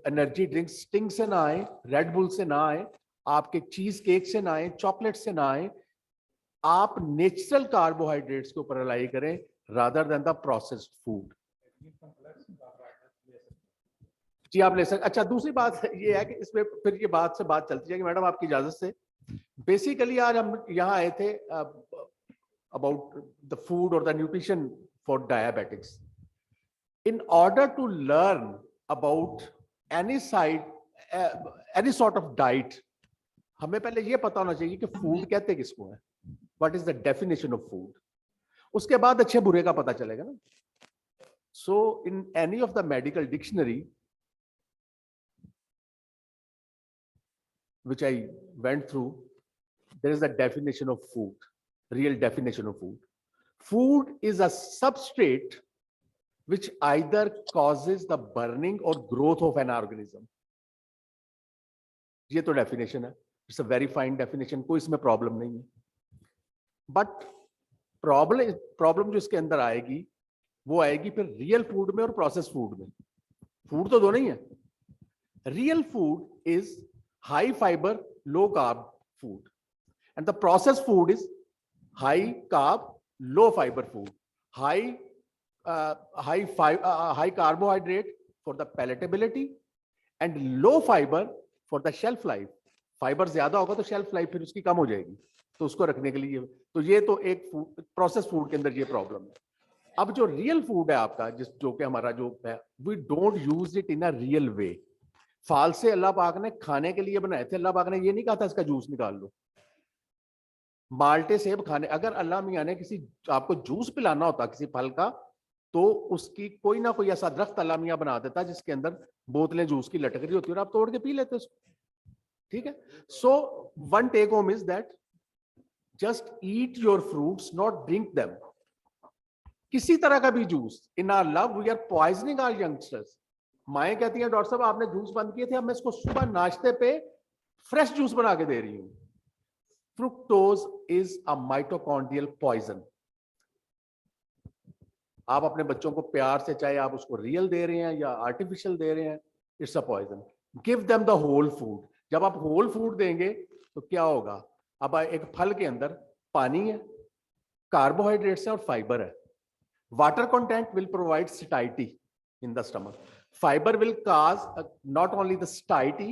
एनर्जी ड्रिंक स्टिंग से ना आए, रेड बुल से ना आए, आपके चीज केक से ना आए, चॉकलेट से ना आए. आप नेचुरल कार्बोहाइड्रेट्स के ऊपर रिलाई करें rather than the processed food. जी आप ले सकते. अच्छा, दूसरी बात ये है कि इसमें फिर ये बात से बात चलती है कि मैडम आपकी इजाजत से बेसिकली आज हम यहाँ आए थे अबाउट द फूड और the nutrition for diabetics. In order to learn about any sort of diet, हमें पहले ये पता होना चाहिए कि फूड कहते किसको है, what is the definition of food. उसके बाद अच्छे बुरे का पता चलेगा ना. So in any of the medical dictionary which I went through, there is a definition of food, real definition of food. Food is a substrate which either causes the burning or growth of an organism. ये तो definition है, it's a very fine definition, कोई इसमें problem नहीं है. But problem जो इसके अंदर आएगी वो आएगी फिर रियल फूड में और प्रोसेस फूड में. फूड तो दोनों ही है. Real food is high fibre low carb food and the process food is high carb low fibre food. High carbohydrate for the palatability and low fiber for the shelf life. Fibre ज्यादा होगा तो shelf life फिर उसकी कम हो जाएगी, तो उसको रखने के लिए तो ये तो एक प्रोसेस फूड के अंदर ये प्रॉब्लम है. अब जो रियल फूड है आपका, जो कि हमारा जो है, we don't use it in a real way. फाल से अल्लाह पाक ने खाने के लिए बनाए थे. अल्लाह पाक ने ये नहीं कहा था इसका जूस निकाल लो. माल्टे सेब खाने, अगर अल्लाह मियां ने किसी आपको जूस पिलाना होता किसी फल का, तो उसकी कोई ना कोई ऐसा दरख्त अल्लाह मियां बना देता जिसके अंदर बोतलें जूस की लटक रही होती और आप तोड़ के पी लेते उसको. ठीक है. So one take home is that just eat your fruits, not drink them. किसी तरह का भी juice. In our love we are poisoning our youngsters. माएँ कहती हैं डॉक्टर साहब आपने जूस बंद किए थे, अब मैं इसको सुबह नाश्ते पे फ्रेश जूस बना के दे रही हूँ. Fructose is a mitochondrial poison. आप अपने बच्चों को प्यार से, चाहे आप उसको रियल दे रहे हैं या आर्टिफिशियल दे रहे हैं, it's a poison. Give them the whole food. जब आप होल फूड देंगे तो क्या होगा? अब एक फल के अंदर पानी है, कार्बोहाइड्रेट्स है और फाइबर है. Water content will provide satiety in the stomach. Fiber will cause not only the satiety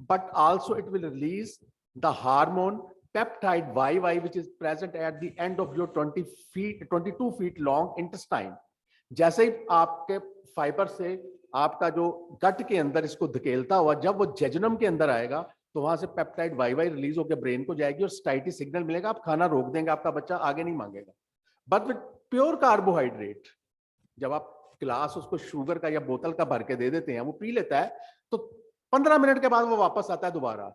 but also it will release the hormone peptide YY, which is present at the end of your 22 feet long intestine. जैसे ही आपके fibre से आपका जो गट के अंदर इसको धकेलता हुआ जब वो जेजुनम के अंदर आएगा तो वहां से पेप्टाइड वाई रिलीज होकर ब्रेन को जाएगी और स्टाइटी सिग्नल मिलेगा. आप खाना रोक देंगे, आपका बच्चा आगे नहीं मांगेगा. बट विद प्योर कार्बोहाइड्रेट, जब आप गिलास उसको शुगर का या बोतल का भर के दे देते हैं, वो पी लेता है, तो 15 मिनट के बाद वो वापस आता है दोबारा.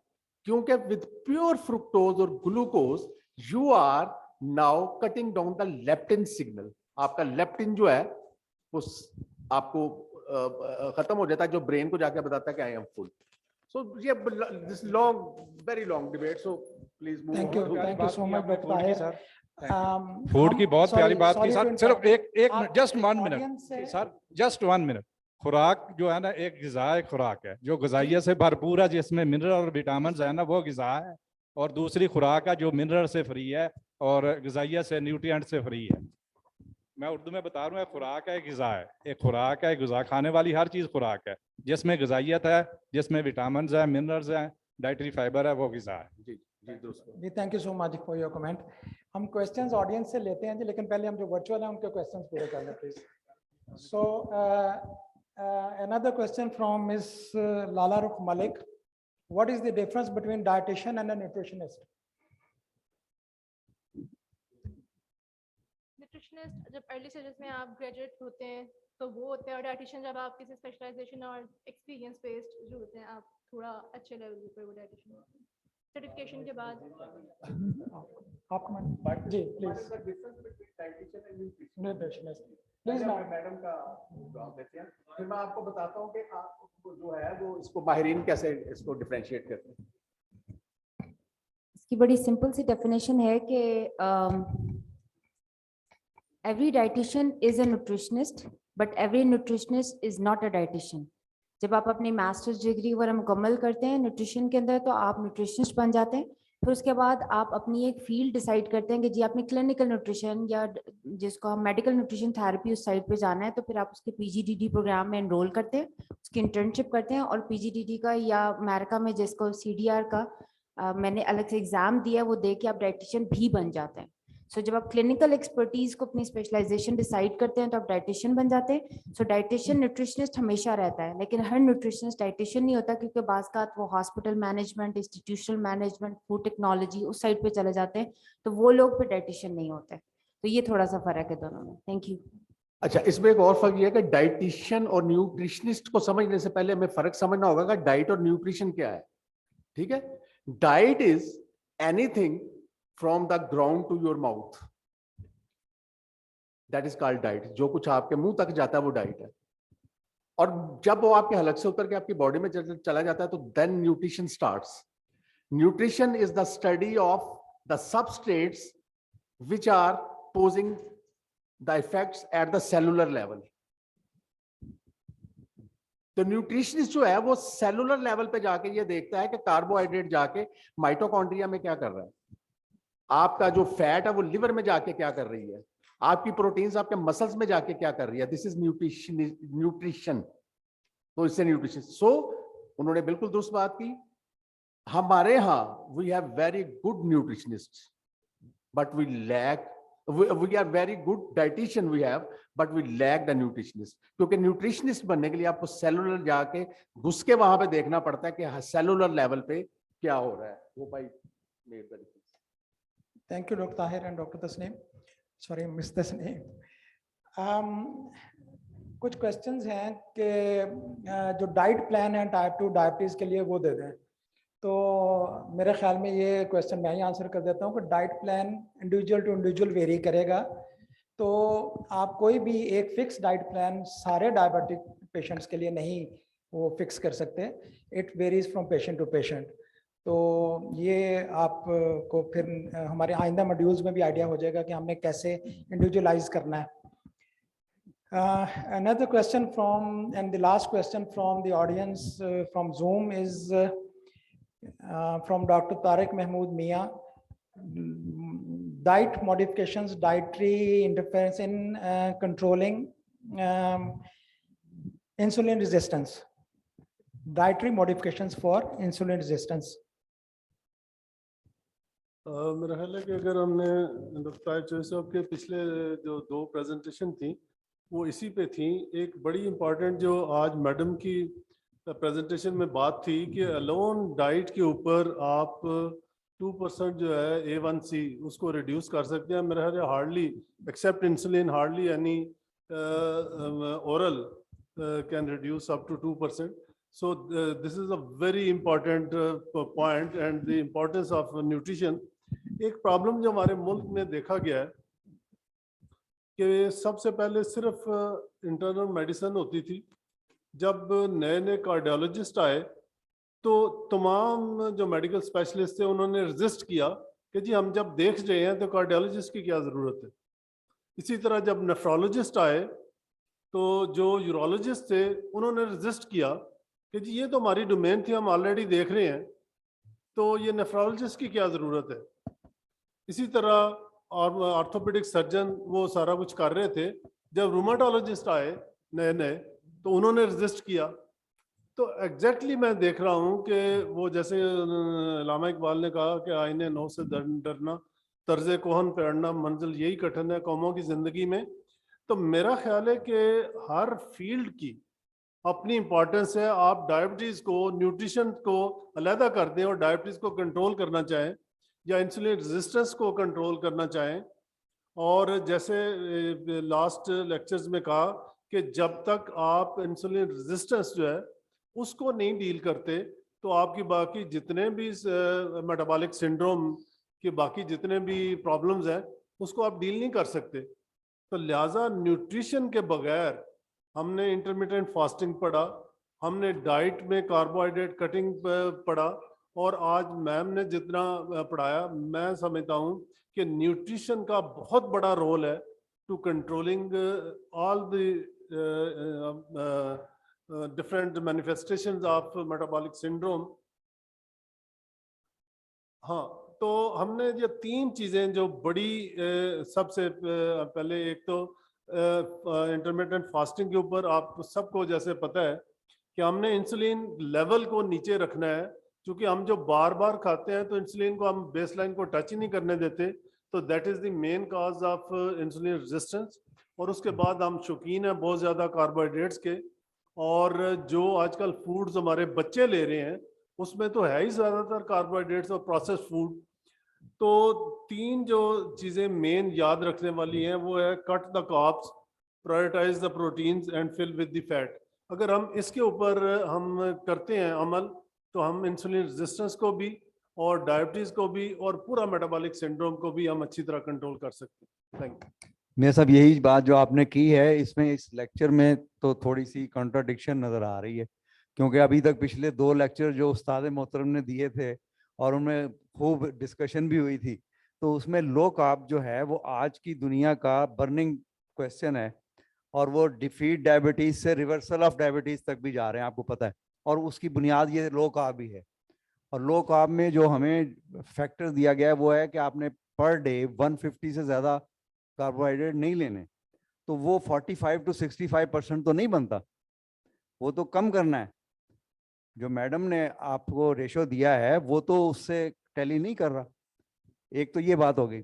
क्योंकि विद प्योर फ्रुक्टोज और glucose you are now cutting down the leptin signal. आपका लेप्टिन जो है वो आपको खत्म हो जाता है, जो ब्रेन को जाके बताता है कि आई एम फुल. सो ये this long, very long debate, so please move. Thank you so much doctor Tahir. Food की बहुत प्यारी बात की सर. सिर्फ एक just 1 minute sir, just 1 minute. खुराक जो है ना, एक ग़िज़ाई खुराक है जो ग़िज़ाइयत से भरपूर है, जिसमें मिनरल और विटामिन है ना, वो ग़िज़ा है. और दूसरी खुराक है जो मिनरल से फ्री है और ग़िज़ाइयत से, न्यूट्रिएंट से फ्री है. मैं उर्दू में बता रहा हूँ, एक खुराक है, एक ग़िज़ा है. एक खुराक है, ग़िज़ा, खाने वाली हर चीज़ खुराक है, जिसमें ग़िज़ाइयत है, जिसमें विटामिन है, मिनरल्स हैं, डाइटरी फाइबर है, वो ग़िज़ा है. जी thank you so much for your comment. हम क्वेश्चंस ऑडियंस से लेते हैं जी, लेकिन पहले हम जो वर्चुअल हैं उनके क्वेश्चंस पूरे कर लें please. So another question from Ms. Lala Rukh Malik. What is the difference between dietitian and a nutritionist? Nutritionist जब अर्ली स्टेजेस में आप ग्रेजुएट होते हैं तो वो होते हैं, और डाइटिशियन जब आप किसी स्पेशलाइजेशन और एक्सपीरियंस बेस्ड जो होते हैं, आप थोड़ा अच्छे लेवल पे वो डाइटिशियन होते हैं सर्टिफिकेशन के बाद. आप कमेंट जी प्लीज. न्यूट्रिशनिस्ट प्लीज मैडम का जवाब देते हैं, फिर मैं आपको बताता हूँ कि आपको जो है वो इसको माहिरीन कैसे इसको डिफरेंशिएट करते हैं. इसकी बड़ी सिंपल सी डेफिनेशन है कि every dietitian is a nutritionist but every nutritionist is not a dietitian. जब आप अपनी मास्टर्स डिग्री वगैरह मुकम्मल करते हैं न्यूट्रिशन के अंदर, तो आप न्यूट्रिशनिस्ट बन जाते हैं. फिर उसके बाद आप अपनी एक फील्ड डिसाइड करते हैं कि जी आपने क्लिनिकल न्यूट्रिशन या जिसको हम मेडिकल न्यूट्रिशन थेरेपी उस साइड पे जाना है, तो फिर आप उसके पीजीडीडी प्रोग्राम में एनरोल करते हैं, उसकी इंटर्नशिप करते हैं. और पीजीडीडी का या अमेरिका में जिसको सीडीआर का मैंने अलग से एग्जाम दिया, वो दे के आप डाइटिशियन भी बन जाते हैं. सो जब आप क्लिनिकल एक्सपर्टीज को अपनी स्पेशलाइजेशन डिसाइड करते हैं तो आप डाइटिशियन बन जाते हैं. सो डाइटिशियन न्यूट्रिशनिस्ट हमेशा रहता है, लेकिन हर न्यूट्रिशनिस्ट डाइटिशियन नहीं होता, क्योंकि बाज़ का वो hospital management, institutional management, food technology उस साइड पे चले जाते हैं, तो वो लोग फिर डाइटिशियन नहीं होते. तो ये थोड़ा सा फर्क है दोनों में. Thank you. अच्छा, इसमें एक और फर्क ये है कि डाइटिशियन और न्यूट्रिशनिस्ट को समझने से पहले हमें फर्क समझना होगा कि डाइट और न्यूट्रिशन क्या है. ठीक है, diet is anything from the ground to your mouth, that is called diet. जो कुछ आपके मुंह तक जाता है वो डाइट है. और जब वो आपके हलक से उतर के आपकी बॉडी में चला जाता है तो then nutrition starts. Nutrition is the study of the substrates which are posing the effects at the cellular level. तो न्यूट्रिशनिस्ट जो है वो सेलुलर लेवल पे जाके ये देखता है कि कार्बोहाइड्रेट जाके माइटोकॉन्ड्रिया में क्या कर रहा है, आपका जो फैट है वो लिवर में जाके क्या कर रही है, आपकी प्रोटीन्स आपके मसल्स में जाके क्या कर रही है. This is nutrition. तो इससे न्यूट्रिशन. सो उन्होंने बिल्कुल दुरुस्त बात की. हमारे यहाँ we have very good nutritionist but we lack, we are very good dietitian we have, but we lack the nutritionist. क्योंकि न्यूट्रिशनिस्ट बनने के लिए आपको सेलुलर जाके घुस के वहां पे देखना पड़ता है कि सेलुलर लेवल पे क्या हो रहा है. वो भाई मेरे तरीके से. Thank you doctor Tahir and doctor Tasneem. Sorry miss Tasneem. कुछ क्वेश्चंस हैं कि जो डाइट प्लान है टाइप 2 डायबिटीज के लिए वो दे दें. तो मेरे ख्याल में ये क्वेश्चन मैं ही आंसर कर देता हूँ कि diet plan individual to individual vary करेगा। तो आप कोई भी एक फिक्स डाइट प्लान सारे डायबिटिक पेशेंट्स के लिए नहीं वो फिक्स कर सकते, it varies from patient to patient. तो ये आपको फिर हमारे आइंदा मॉड्यूल्स में भी आइडिया हो जाएगा कि हमने कैसे इंडिविजुअलाइज करना है। Another question from, and the last question from the audience from Zoom is from Dr. Tariq Mahmood Mia. Diet modifications, dietary interference in controlling insulin resistance. Dietary modifications for insulin resistance. मेरा ख्याल है कि अगर हमने doctor Tahir Chaudhary साहब के पिछले जो 2 प्रेजेंटेशन थी वो इसी पे थी। एक बड़ी इम्पॉर्टेंट जो आज मैडम की प्रेजेंटेशन में बात थी कि अलोन डाइट के ऊपर आप 2% जो है A1C उसको रिड्यूस कर सकते हैं। मेरा ख्याल है hardly except insulin hardly any oral can reduce up to 2%. So this is a very important point and the importance of nutrition. एक प्रॉब्लम जो हमारे मुल्क में देखा गया है कि सबसे पहले सिर्फ इंटरनल मेडिसिन होती थी। जब नए नए कार्डियोलॉजिस्ट आए तो तमाम जो मेडिकल स्पेशलिस्ट थे उन्होंने रेजिस्ट किया कि जी हम जब देख रहे हैं तो कार्डियोलॉजिस्ट की क्या ज़रूरत है। इसी तरह जब नेफ्रोलॉजिस्ट आए तो जो यूरोलॉजिस्ट थे उन्होंने रेजिस्ट किया कि जी ये तो हमारी डोमेन थी, हम ऑलरेडी देख रहे हैं, तो ये नेफ्रोलॉजिस्ट की क्या ज़रूरत है। इसी तरह और ऑर्थोपेडिक सर्जन वो सारा कुछ कर रहे थे। जब रूमाटोलॉजिस्ट आए नए नए तो उन्होंने रेजिस्ट किया। तो एग्जैक्टली मैं देख रहा हूँ कि वो जैसे अल्लामा इकबाल ने कहा कि आईने नौ से डरना, तर्ज कोहन पे अड़ना, मंजिल यही कठिन है कौमों की ज़िंदगी में। तो मेरा ख्याल है कि हर फील्ड की अपनी इम्पोर्टेंस है। आप डायबिटीज़ को, न्यूट्रिशन को अलहदा कर दें और डायबिटीज़ को कंट्रोल करना चाहें या इंसुलिन रेजिस्टेंस को कंट्रोल करना चाहें, और जैसे लास्ट लेक्चर्स में कहा कि जब तक आप इंसुलिन रेजिस्टेंस जो है उसको नहीं डील करते तो आपकी बाकी जितने भी मेटाबॉलिक सिंड्रोम के बाकी जितने भी प्रॉब्लम्स हैं उसको आप डील नहीं कर सकते। तो लिहाजा न्यूट्रिशन के बगैर हमने इंटरमिटेंट फास्टिंग पढ़ा, हमने डाइट में कार्बोहाइड्रेट कटिंग पढ़ा, और आज मैम ने जितना पढ़ाया मैं समझता हूँ कि न्यूट्रिशन का बहुत बड़ा रोल है to controlling all the different manifestations of metabolic syndrome. हाँ, तो हमने ये 3 चीज़ें जो बड़ी सबसे पहले एक तो इंटरमिटेंट फास्टिंग के ऊपर आप सबको जैसे पता है कि हमने इंसुलिन लेवल को नीचे रखना है, क्योंकि हम जो बार बार खाते हैं तो इंसुलिन को हम बेसलाइन को टच ही नहीं करने देते। तो that is the main cause of insulin resistance. और उसके बाद हम शौकीन हैं बहुत ज़्यादा कार्बोहाइड्रेट्स के, और जो आजकल फूड्स हमारे बच्चे ले रहे हैं उसमें तो है ही ज़्यादातर कार्बोहाइड्रेट्स और प्रोसेस्ड फूड। तो 3 जो चीज़ें मेन याद रखने वाली हैं वो है cut the carbs, prioritise the proteins and fill with the fat. अगर हम इसके ऊपर हम करते हैं अमल तो हम इंसुलिन रेजिस्टेंस को भी और डायबिटीज़ को भी और पूरा मेटाबॉलिक सिंड्रोम को भी हम अच्छी तरह कंट्रोल कर सकते हैं। Thank you. मैं सब यही बात जो आपने की है इसमें इस लेक्चर में तो थोड़ी सी कॉन्ट्राडिक्शन नज़र आ रही है, क्योंकि अभी तक पिछले 2 लेक्चर जो उस्ताद मोहतरम ने दिए थे और उनमें खूब डिस्कशन भी हुई थी, तो उसमें लो कार्ब जो है वो आज की दुनिया का बर्निंग क्वेश्चन है, और वो डिफीट डायबिटीज से रिवर्सल ऑफ डायबिटीज तक भी जा रहे हैं, आपको पता है। और उसकी बुनियाद ये लो कार्ब ही है। और लो कार्ब में जो हमें फैक्टर दिया गया है वो है कि आपने पर डे 150 से ज़्यादा कार्बोहाइड्रेट नहीं लेने। तो वो 45 to 65% तो नहीं बनता, वो तो कम करना है। जो मैडम ने आपको रेशो दिया है वो तो उससे टैली नहीं कर रहा। एक तो ये बात हो गई।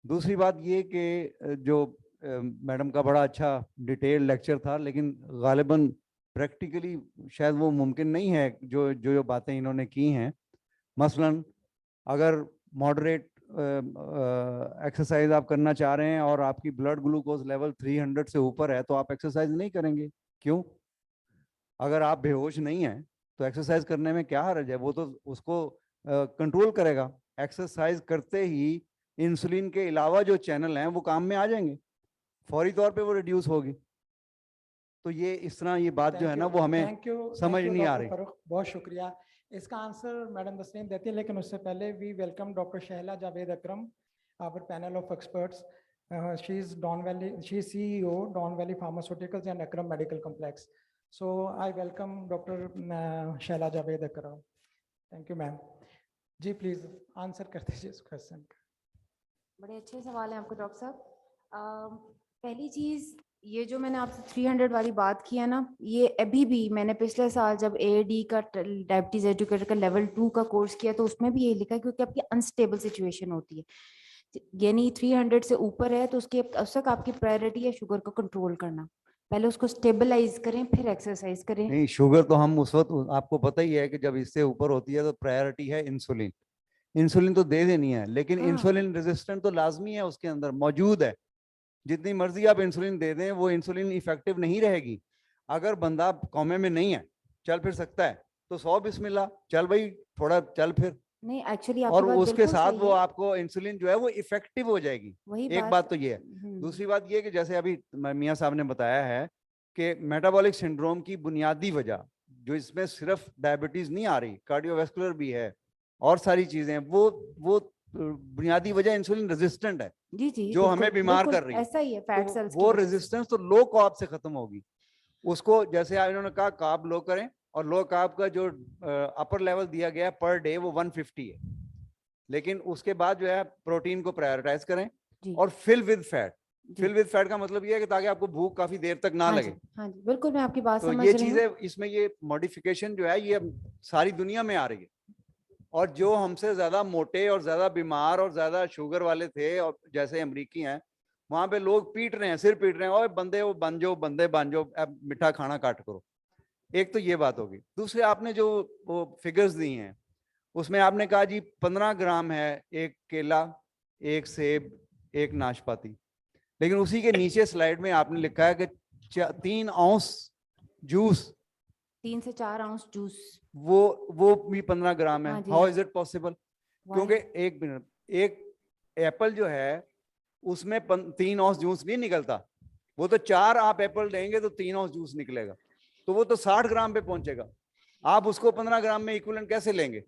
दूसरी बात ये कि जो मैडम का बड़ा अच्छा डिटेल लेक्चर था, लेकिन गालिबन प्रैक्टिकली शायद वो मुमकिन नहीं है जो जो जो बातें इन्होंने की हैं। मसलन अगर मॉडरेट एक्सरसाइज आप करना चाह रहे हैं और आपकी ब्लड ग्लूकोज लेवल 300 से ऊपर है तो आप एक्सरसाइज नहीं करेंगे। क्यों? अगर आप बेहोश नहीं हैं तो एक्सरसाइज करने में क्या हर्ज है, वो तो उसको कंट्रोल करेगा। एक्सरसाइज करते ही इंसुलिन के अलावा जो चैनल हैं वो काम में आ जाएंगे, फौरी तौर पे वो रिड्यूस होगी। तो ये इस तरह ये बात जो है ना वो हमें समझ नहीं आ रही। बहुत शुक्रिया। इसका आंसर मैडम तस्नीम देती है, लेकिन उससे पहले we welcome doctor Shahla Javed Akram, our panel of experts. She is Dawn Valley, she is CEO Dawn Valley pharmaceuticals and Akram medical complex. So I welcome doctor Shahla Javed Akram. Thank you ma'am. जी प्लीज आंसर कर दीजिए इस question का। बड़े अच्छे सवाल हैं आपके डॉक्टर साहब। पहली चीज, ये जो मैंने आपसे 300 वाली बात की है ना, ये अभी भी मैंने पिछले साल जब AAD का डायबिटीज एजुकेटर का लेवल 2 का कोर्स किया तो उसमें भी ये लिखा है, क्योंकि आपकी अनस्टेबल सिचुएशन होती है, यानी 300 से ऊपर है तो उसके उस तक आपकी प्रायोरिटी है शुगर को कंट्रोल करना। पहले उसको स्टेबलाइज करें, फिर एक्सरसाइज करें। नहीं, शुगर तो हम उस वक्त, आपको पता ही है कि जब इससे ऊपर होती है तो प्रायोरिटी है इंसुलिन। इंसुलिन तो दे देनी है, लेकिन हाँ। इंसुलिन रेजिस्टेंट तो लाजमी है, उसके अंदर मौजूद है। जितनी मर्जी आप इंसुलिन दे दें, वो इंसुलिन इफेक्टिव नहीं रहेगी। अगर बंदा कौमे में नहीं है, चल फिर सकता है, तो 100 बिस्मिल्लाह, चल भाई थोड़ा चल फिर। नहीं, एक्चुअली और उसके साथ वो आपको इंसुलिन जो है वो इफेक्टिव हो जाएगी। वही एक बात तो ये है। दूसरी बात ये कि जैसे अभी मियां साहब ने बताया है कि मेटाबॉलिक सिंड्रोम की बुनियादी वजह जो इसमें सिर्फ डायबिटीज नहीं आ रही, कार्डियोवैस्कुलर भी है और सारी चीजें, वो बुनियादी वजह इंसुलिन रेजिस्टेंट है, जी जी, जो हमें बीमार बिल्कुल कर रही है। ऐसा ही है, फैट तो सेल्स वो रेजिस्टेंस तो लो कार्ब से खत्म होगी। उसको जैसे इन्होंने कहा कार्ब लो करें, और लो कार्ब का जो अपर लेवल दिया गया पर डे वो 150 है, लेकिन उसके बाद जो है प्रोटीन को प्रायोरिटाइज करें और fill with fat. Fill with fat का मतलब ये है कि ताकि आपको भूख काफी देर तक ना लगे। हाँ जी, बिल्कुल मैं आपकी बात तो समझ ये रही हूँ। चीजें, इसमें ये मॉडिफिकेशन जो है ये सारी दुनिया में आ रही है। और जो हमसे ज्यादा मोटे और ज्यादा बीमार और ज्यादा शुगर वाले थे, और जैसे अमरीकी हैं, वहां पे लोग पीट रहे हैं, सिर पीट रहे हैं, और बंदे वो बन जाओ, बंदे बन जाओ, अब मीठा खाना काट करो। एक तो ये बात होगी। दूसरे आपने जो वो फिगर्स दी हैं, उसमें आपने कहा जी 15 ग्राम है एक केला, एक सेब, एक नाशपाती, लेकिन उसी के नीचे स्लाइड में आपने लिखा है कि 3 औंस जूस, 3 से 4 आउंस जूस, वो भी 15 ग्राम है। हाँ जी, हाउ हाँ। Is it possible? क्योंकि एक मिनट, एक एप्पल जो है उसमें 3 औंस जूस नहीं निकलता। वो तो 4 आप एप्पल देंगे तो 3 औंस जूस निकलेगा, तो वो तो 60 ग्राम पे पहुंचेगा। आप उसको 15 ग्राम में इक्विवेलेंट कैसे लेंगे?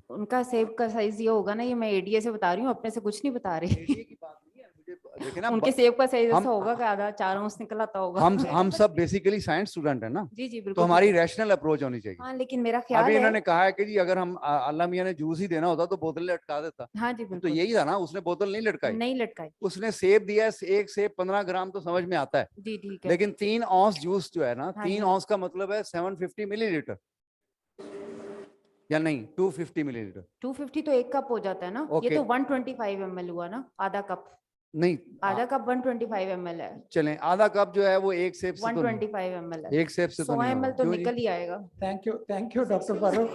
उनका सेब का साइज ये होगा ना, ये मैं ADA से बता रही हूँ, अपने से कुछ नहीं बता रही। ADA की बात नहीं है, मुझे देखिए ना, उनके सेब का साइज हम- ऐसा होगा कि आधा 4 आउंस निकलाता होगा। हम सब बेसिकली साइंस स्टूडेंट है ना, जी जी तो बिल्कुल। हमारी रैशनल अप्रोच होनी चाहिए। हाँ, लेकिन मेरा ख्याल अभी है, इन्होंने कहा है कि जी अगर हम अल्लाह मियां ने जूस ही देना होता तो बोतल लटका देता। हाँ जी तो बिल्कुल, यही था ना, उसने बोतल नहीं लटकाई, नहीं लटकाई। उसने सेब दिया है, एक सेब 15 ग्राम तो समझ में आता है, जी ठीक है। लेकिन 3 औंस जूस जो है ना, हाँ 3 जी। औंस का मतलब है 750 मिलीलीटर, या नहीं 250 मिलीलीटर। 250 तो 1 कप हो जाता है ना, ये Okay. तो 125 ml हुआ ना, आधा कप। नहीं, आधा कप 125 ml है, चलें, आधा कप जो है वो एक सेब से तो नहीं, 125 ml है, एक सेब से तो 100 नहीं ml होगा। तो क्यों जी? निकल ही आएगा। Thank you doctor Farooq.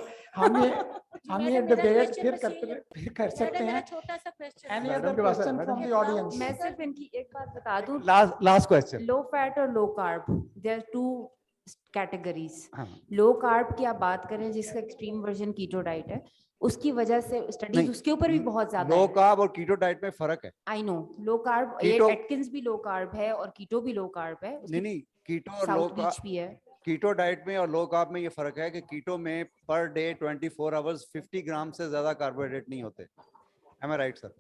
हम ये डिबेट फिर कर सकते हैं। छोटा सा क्वेश्चन Any मैडम other के पास है, question मैडम from के the audience? मैं सिर्फ इनकी एक बात बता दूं, लास्ट क्वेश्चन। लो फैट और low carb, there are 2 categories. हाँ। लो कार्ब की आप बात करें, जिसका एक्सट्रीम वर्जन कीटो डाइट है, उसकी वजह से स्टडीज नहीं, उसके ऊपर भी बहुत ज्यादा लो है। कार्ब और कीटो डाइट में फर्क है। आई नो, लो कार्ब, ये Keto- एटकिंस भी लो कार्ब है और कीटो भी लो कार्ब है, नहीं, कीटो और लो साउथ कार्ब, रीच भी है। कीटो डाइट में और लो कार्ब में ये फर्क है कि कीटो में पर डे 24 आवर्स 50 ग्राम से ज्यादा कार्बोहाइड्रेट नहीं होते। Am I right, sir?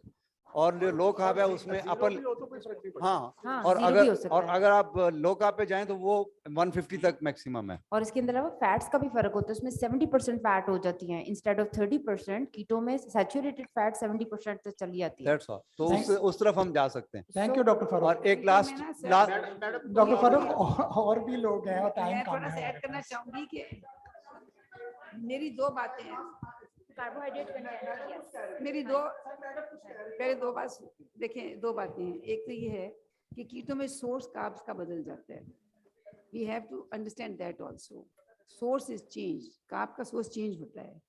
और जो लो कार्ब है उसमें अपर, हाँ, हाँ, और zero भी हो अगर सकता है। अगर आप लो कार्ब पे जाएं तो वो 150 तक मैक्सिमम है। और इसके अलावा फैट्स का भी फर्क होता है, उसमें 70% फैट हो जाती है इंस्टेड ऑफ 30%। कीटो में सैचुरेटेड फैट 70% तक चली जाती है। That's all. तो उस तरफ हम जा सकते हैं। Thank you doctor Farooq. और एक लास्ट डॉक्टर फारूक, और भी लोग हैं और टाइम कम थोड़ा सा है। ऐड करना चाहूंगी कि मेरी 2 बातें हैं। कार्बोहाइड्रेट कंटेंट, मेरी पहले 2 बात देखें, 2 बातें हैं। एक तो ये है कि कीटो में सोर्स कार्ब्स का बदल जाता है। We have to understand that also. Source is change, carb का सोर्स चेंज होता है।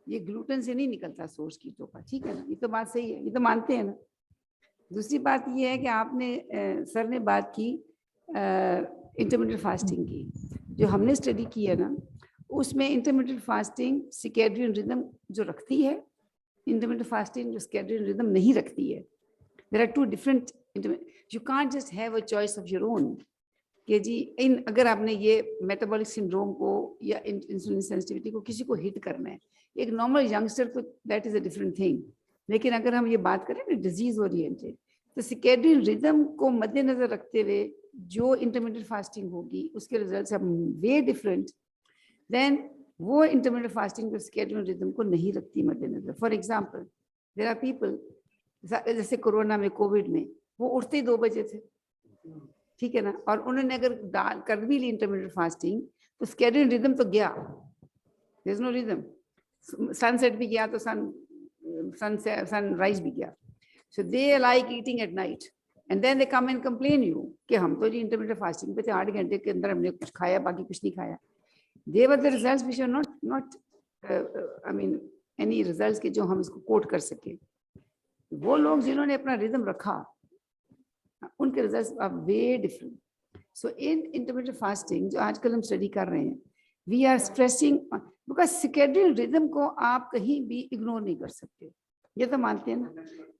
ये ग्लूटेन से नहीं निकलता सोर्स कीटो का, ठीक है ना, ये तो बात सही है, ये तो मानते हैं ना। दूसरी बात ये है कि आपने सर ने बात की इंटरमिटेंट फास्टिंग की। जो हमने स्टडी की है ना, उसमें इंटरमिटेंट फास्टिंग सर्कैडियन रिदम जो रखती है, इंटरमिटेंट फास्टिंग जो सर्कैडियन रिदम नहीं रखती है. There are two different, you can't just have a choice of your own. कि जी अगर आपने ये मेटाबॉलिक सिंड्रोम को या इंसुलिन सेंसिटिविटी को किसी को हिट करना है, एक नॉर्मल यंगस्टर को that is a different thing. लेकिन अगर हम ये बात करें ना डिजीज ओरिएंटेड, तो सर्कैडियन रिदम को मद्देनजर रखते हुए जो इंटरमिटेंट फास्टिंग होगी उसके results are way different than वो इंटरमिटेंट फास्टिंग जो सर्कैडियन रिदम को नहीं रखती मद्देनजर. For example there are people, जैसे कोरोना में, कोविड में, वो उठते ही 2 बजे थे, ठीक है ना, और उन्होंने अगर कर भी ली इंटरमिटेंट फास्टिंग तो सर्कैडियन रिदम तो गया, there is no rhythm. Sunset भी गया तो सनराइज भी गया. So they like eating at night and then they come and complain you कि हम तो जी इंटरमिटेंट फास्टिंग पे थे, 8 घंटे के अंदर हमने कुछ खाया, बाकी कुछ नहीं खाया. They were the results which are not I mean any results के जो हम इसको कोट कर सके. वो लोग जिन्होंने अपना रिदम रखा उनके results are way different. So in intermittent fasting जो आजकल हम स्टडी कर रहे हैं, we are stressing because circadian rhythm को आप कहीं भी इग्नोर नहीं कर सकते, ये तो मानते हैं ना,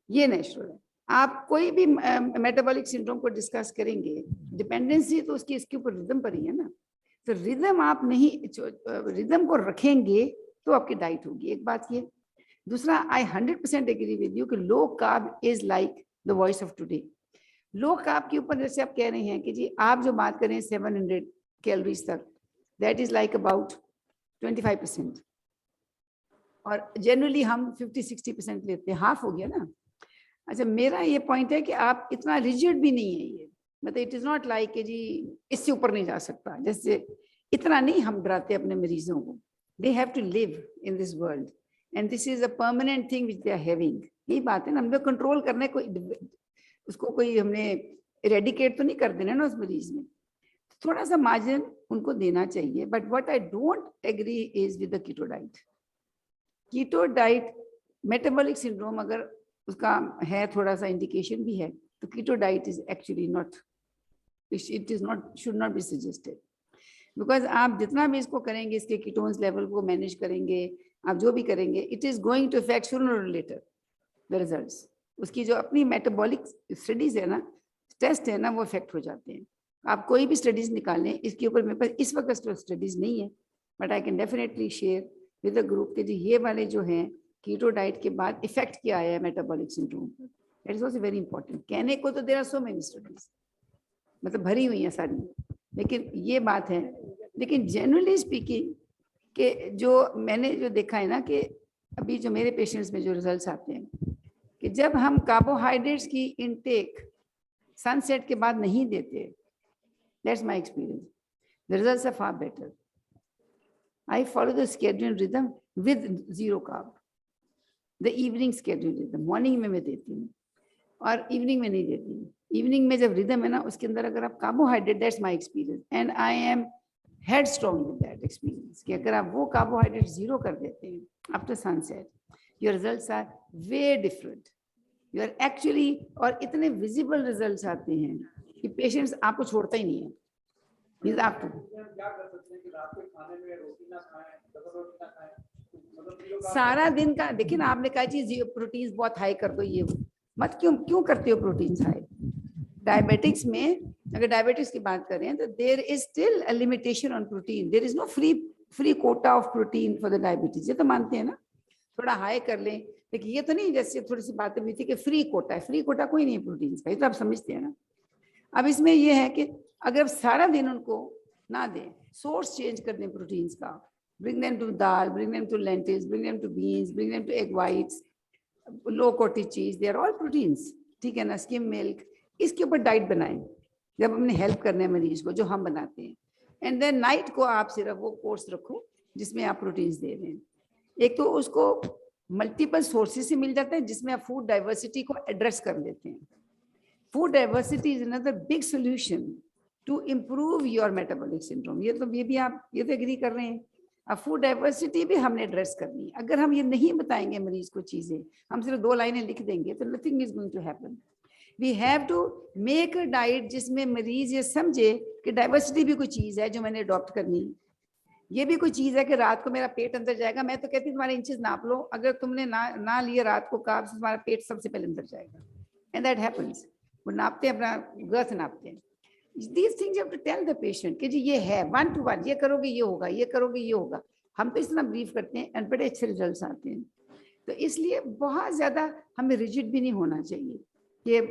ये नेचुरल है. आप कोई भी मेटाबॉलिक सिंड्रोम को डिस्कस करेंगे, डिपेंडेंसी तो उसकी इसके ऊपर रिदम पर ही है ना. तो रिदम आप नहीं, रिदम को रखेंगे तो आपकी डाइट होगी. एक बात ये. दूसरा, आई 100% एग्री विद यू कि low carb is like the voice of today. Low carb के ऊपर जैसे आप कह रहे हैं कि जी आप जो बात करें 700 कैलोरीज तक, दैट इज लाइक अबाउट 25%, और जनरली हम 50-60% लेते हैं, हाफ हो गया ना. अच्छा, मेरा ये पॉइंट है कि आप इतना रिजिड भी नहीं है ये, मतलब इट इज नॉट लाइक कि जी इससे ऊपर नहीं जा सकता, जैसे इतना नहीं हम डराते अपने मरीजों को. They have to live in this world and this is a permanent thing which they are having. यही बात है ना, हमने कंट्रोल करने को, उसको कोई हमने इरेडिकेट तो नहीं कर देना ना उस मरीज में. थोड़ा सा मार्जिन उनको देना चाहिए. But what I don't agree is with the keto diet. Keto diet metabolic syndrome अगर उसका है, थोड़ा सा इंडिकेशन भी है, तो keto diet is actually not, it is not, should not be suggested. Because आप जितना भी इसको करेंगे, इसके कीटोन्स लेवल को मैनेज करेंगे, आप जो भी करेंगे, it is going to affect sooner और लेटर द रिजल्ट्स. उसकी जो अपनी मेटाबॉलिक स्टडीज है ना, टेस्ट है ना, वो इफेक्ट हो जाते हैं. आप कोई भी स्टडीज निकालें, इसके ऊपर मेरे पास इस वक्त स्टडीज नहीं है, but I can definitely share with the group कि ये वाले जो हैं कीटो डाइट के बाद इफेक्ट क्या आया है metabolic syndrome. That is also very important. कहने को तो there are so many studies, मतलब भरी हुई है सारी, लेकिन ये बात है. लेकिन जनरली स्पीकिंग कि जो मैंने जो देखा है ना, कि अभी जो मेरे पेशेंट्स में जो रिजल्ट्स आते हैं कि जब हम कार्बोहाइड्रेट्स की इनटेक सनसेट के बाद नहीं देते, that's my experience, the results are far better. I follow the circadian rhythm with zero carb, the evening circadian rhythm. Morning में मैं देती हूँ और इवनिंग में नहीं देती हूँ. इवनिंग में जब रिदम है ना, उसके अंदर अगर आप carbohydrate, that's my experience and I am headstrong with that experience, कि अगर आप वो कार्बोहाइड्रेट जीरो कर देते हैं after sunset, your results are way different. You are actually, और इतने विजिबल रिजल्ट्स आते हैं कि पेशेंट्स आपको छोड़ता ही नहीं है. सारा दिन का देखिए ना, आपने कहा जी प्रोटीन्स बहुत हाई कर दो, ये मत, क्यों करते हो प्रोटीन्स हाई. डायबिटिक्स में अगर डायबिटिक्स की बात करें तो there is still a limitation on protein. There is no free quota of protein for the diabetes. ये तो मानते हैं ना, थोड़ा हाई कर लें, लेकिन ये तो नहीं जैसे थोड़ी सी बातें हुई थी कि फ्री कोटा है. फ्री कोटा कोई नहीं है प्रोटीन का, ये तो आप समझते हैं ना. अब इसमें ये है कि अगर सारा दिन उनको ना दें, सोर्स चेंज कर दें प्रोटीन्स का, bring them to dal, bring them to lentils, bring them to beans, bring them to egg whites, low cottage cheese, they are all proteins. ठीक है ना, skim milk, इसके ऊपर डाइट बनाएं जब हमने हेल्प करना है मरीज को, जो हम बनाते हैं. एंड देन नाइट को आप सिर्फ वो कोर्स रखो जिसमें आप प्रोटीन्स दे रहे हैं. एक तो उसको मल्टीपल सोर्सेज से मिल जाता है, जिसमें आप फूड डाइवर्सिटी को एड्रेस कर लेते हैं. Food diversity is another big solution to improve your metabolic syndrome. ये भी आप ये तो एग्री कर रहे हैं. अब फूड डाइवर्सिटी भी हमने एड्रेस करनी है. अगर हम ये नहीं बताएंगे मरीज को चीजें, हम सिर्फ 2 लाइनें लिख देंगे, तो nothing is going to happen. We have to make a diet जिसमें मरीज ये समझे कि डाइवर्सिटी भी कोई चीज है जो मैंने अडॉप्ट करनी है. ये भी कोई चीज है कि रात को मेरा पेट अंदर जाएगा, मैं तो कहती हूँ तुम्हारे इंचेस नाप लो, अगर तुमने ना लिए रात को कार्ब्स, तुम्हारा पेट सबसे पहले अंदर जाएगा, एंड दैट हैपेंस। वो नापते हैं, अपना गर्थ नापते हैं। These things you have to tell the patient कि जी ये है 1 to 1, ये करोगे ये होगा, ये करोगे ये होगा। हम तो इस तरह ब्रीफ करते हैं और बड़े अच्छे रिजल्ट्स आते हैं। तो इसलिए बहुत ज्यादा हमें रिजिड भी नहीं होना चाहिए कि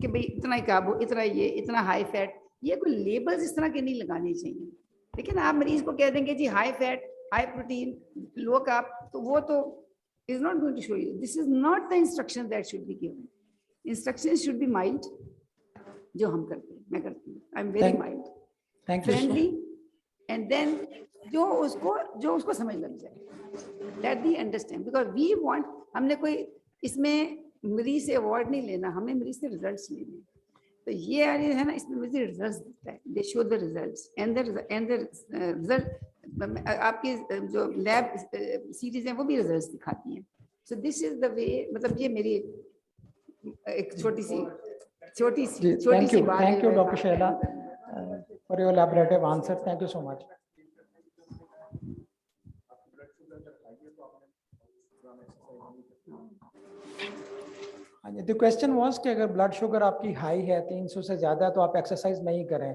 भाई इतना ही कार्ब, इतना ये, इतना हाई फैट, ये कोई लेबल्स इस तरह के नहीं लगाने चाहिए। लेकिन आप मरीज को कह देंगे जी high fat, high protein, low carb, तो वो तो is not going to show you. This is not the instruction that should be given. Instruction should be mild, जो हम करते हैं, मैं करती हूँ। I am very mild, friendly, and then जो उसको समझ लग जाए, that they understand, because we want, हमने कोई इसमें मरीज से अवार्ड नहीं लेना, हमें मरीज से रिजल्ट्स लेने। तो ये है ना, इसमें मुझे रिजल्ट्स दिखता है, दे show the results and the result. आपकी जो लैब सीरीज है वो भी रिजल्ट्स दिखाती हैं। So this is the way, मतलब ये मेरी एक छोटी सी बात है। Thank you, Dr. Shaila, for your elaborative answer. Thank you so much. The question was कि अगर ब्लड शुगर आपकी हाई है 300 से ज्यादा है तो आप एक्सरसाइज नहीं करें,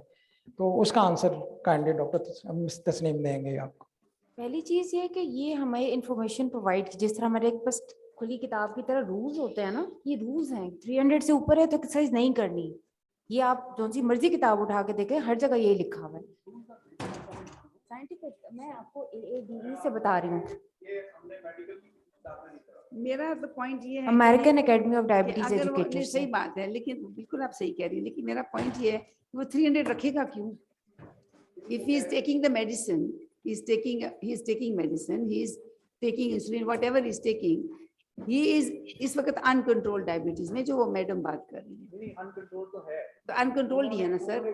तो उसका आंसर काइंडली डॉक्टर तस्नीम देंगे आपको। पहली चीज ये है कि ये हमें इंफॉर्मेशन प्रोवाइड, जिस तरह हमारे एक पास खुली किताब की तरह रूल्स होते हैं ना, ये रूल्स हैं। 300 से ऊपर है तो एक्सरसाइज नहीं करनी। ये आप जो सी मर्जी किताब उठा के देखें, हर जगह यही लिखा हुआ है। साइंटिफिक, मैं आपको AADE से बता रही हूँ। मेरा तो पॉइंट ये है, अमेरिकन एकेडमी ऑफ डायबिटीज अगर वो एजुकेटर्स। सही बात है, लेकिन बिल्कुल आप सही कह रही हैं, लेकिन मेरा पॉइंट ये है कि वो 300 रखेगा क्यों? If he is taking the medicine, he is taking medicine, he is taking insulin, whatever he is taking, he is इस वक्त अनकंट्रोल्ड डायबिटीज में, जो वो मैडम बात कर रही है। अनकंट्रोल तो है, तो अनकंट्रोल्ड ही है ना सर।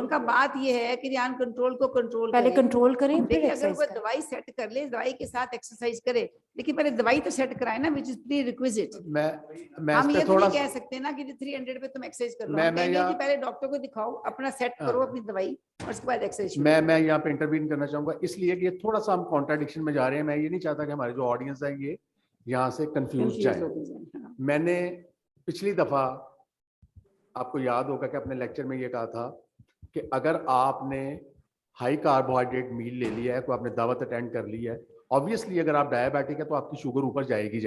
उनका बात ये है कि अनकंट्रोल को कंट्रोल पहले कंट्रोल करें, फिर देखिए, अगर एक्सरसाइज वो करें। दवाई सेट कर ले, दवाई के साथ एक्सरसाइज करे, लेकिन पहले दवाई तो सेट कराए ना, विच इज प्री रिक्विजिट। मैं हम इस ये पे तो थोड़ा नहीं कह सकते ना कि 300 पे तुम एक्सरसाइज कर लो। मैं हम कहेंगे यहाँ- कि पहले डॉक्टर को दिखाओ, अपना सेट करो अपनी दवाई, और उसके बाद एक्सरसाइज। मैं यहाँ पे इंटरवीन करना चाहूंगा, इसलिए कि ये थोड़ा सा हम कॉन्ट्राडिक्शन में जा रहे हैं। मैं ये नहीं चाहता कि हमारे जो ऑडियंस है ये यहाँ से कंफ्यूज जाए। मैंने पिछली दफा, आपको याद होगा कि अपने लेक्चर में ये कहा था कि अगर आपने हाई कार्बोहाइड्रेट मील ले लिया है, तो आपने दावत अटेंड कर ली है, ऑब्वियसली अगर आप डायबिटिक है तो आपकी शुगर ऊपर जाएगी।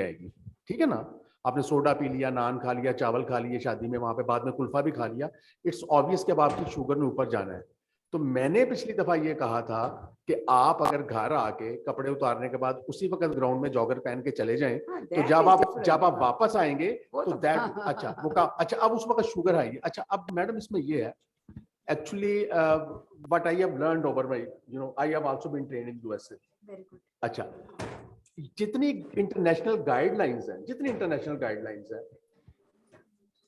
ठीक है ना? आपने सोडा पी लिया, नान खा लिया, चावल खा लिए शादी में, वहां पे बाद में कुल्फा भी खा लिया, इट्स ऑब्वियस कि अब आपकी शुगर ने ऊपर जाना है। तो मैंने पिछली दफा ये कहा था कि आप अगर घर आके कपड़े उतारने के बाद उसी वक्त ग्राउंड में जॉगर पहन के चले जाएं, तो जब आप वापस आएंगे तो दैट अच्छा वो कहा अच्छा अब उस वक्त शुगर आएगी। अच्छा अब मैडम इसमें ये है, actually what I have learned over my, you know, I have also been trained in USA. Very good. अच्छा, जितनी इंटरनेशनल गाइडलाइंस है,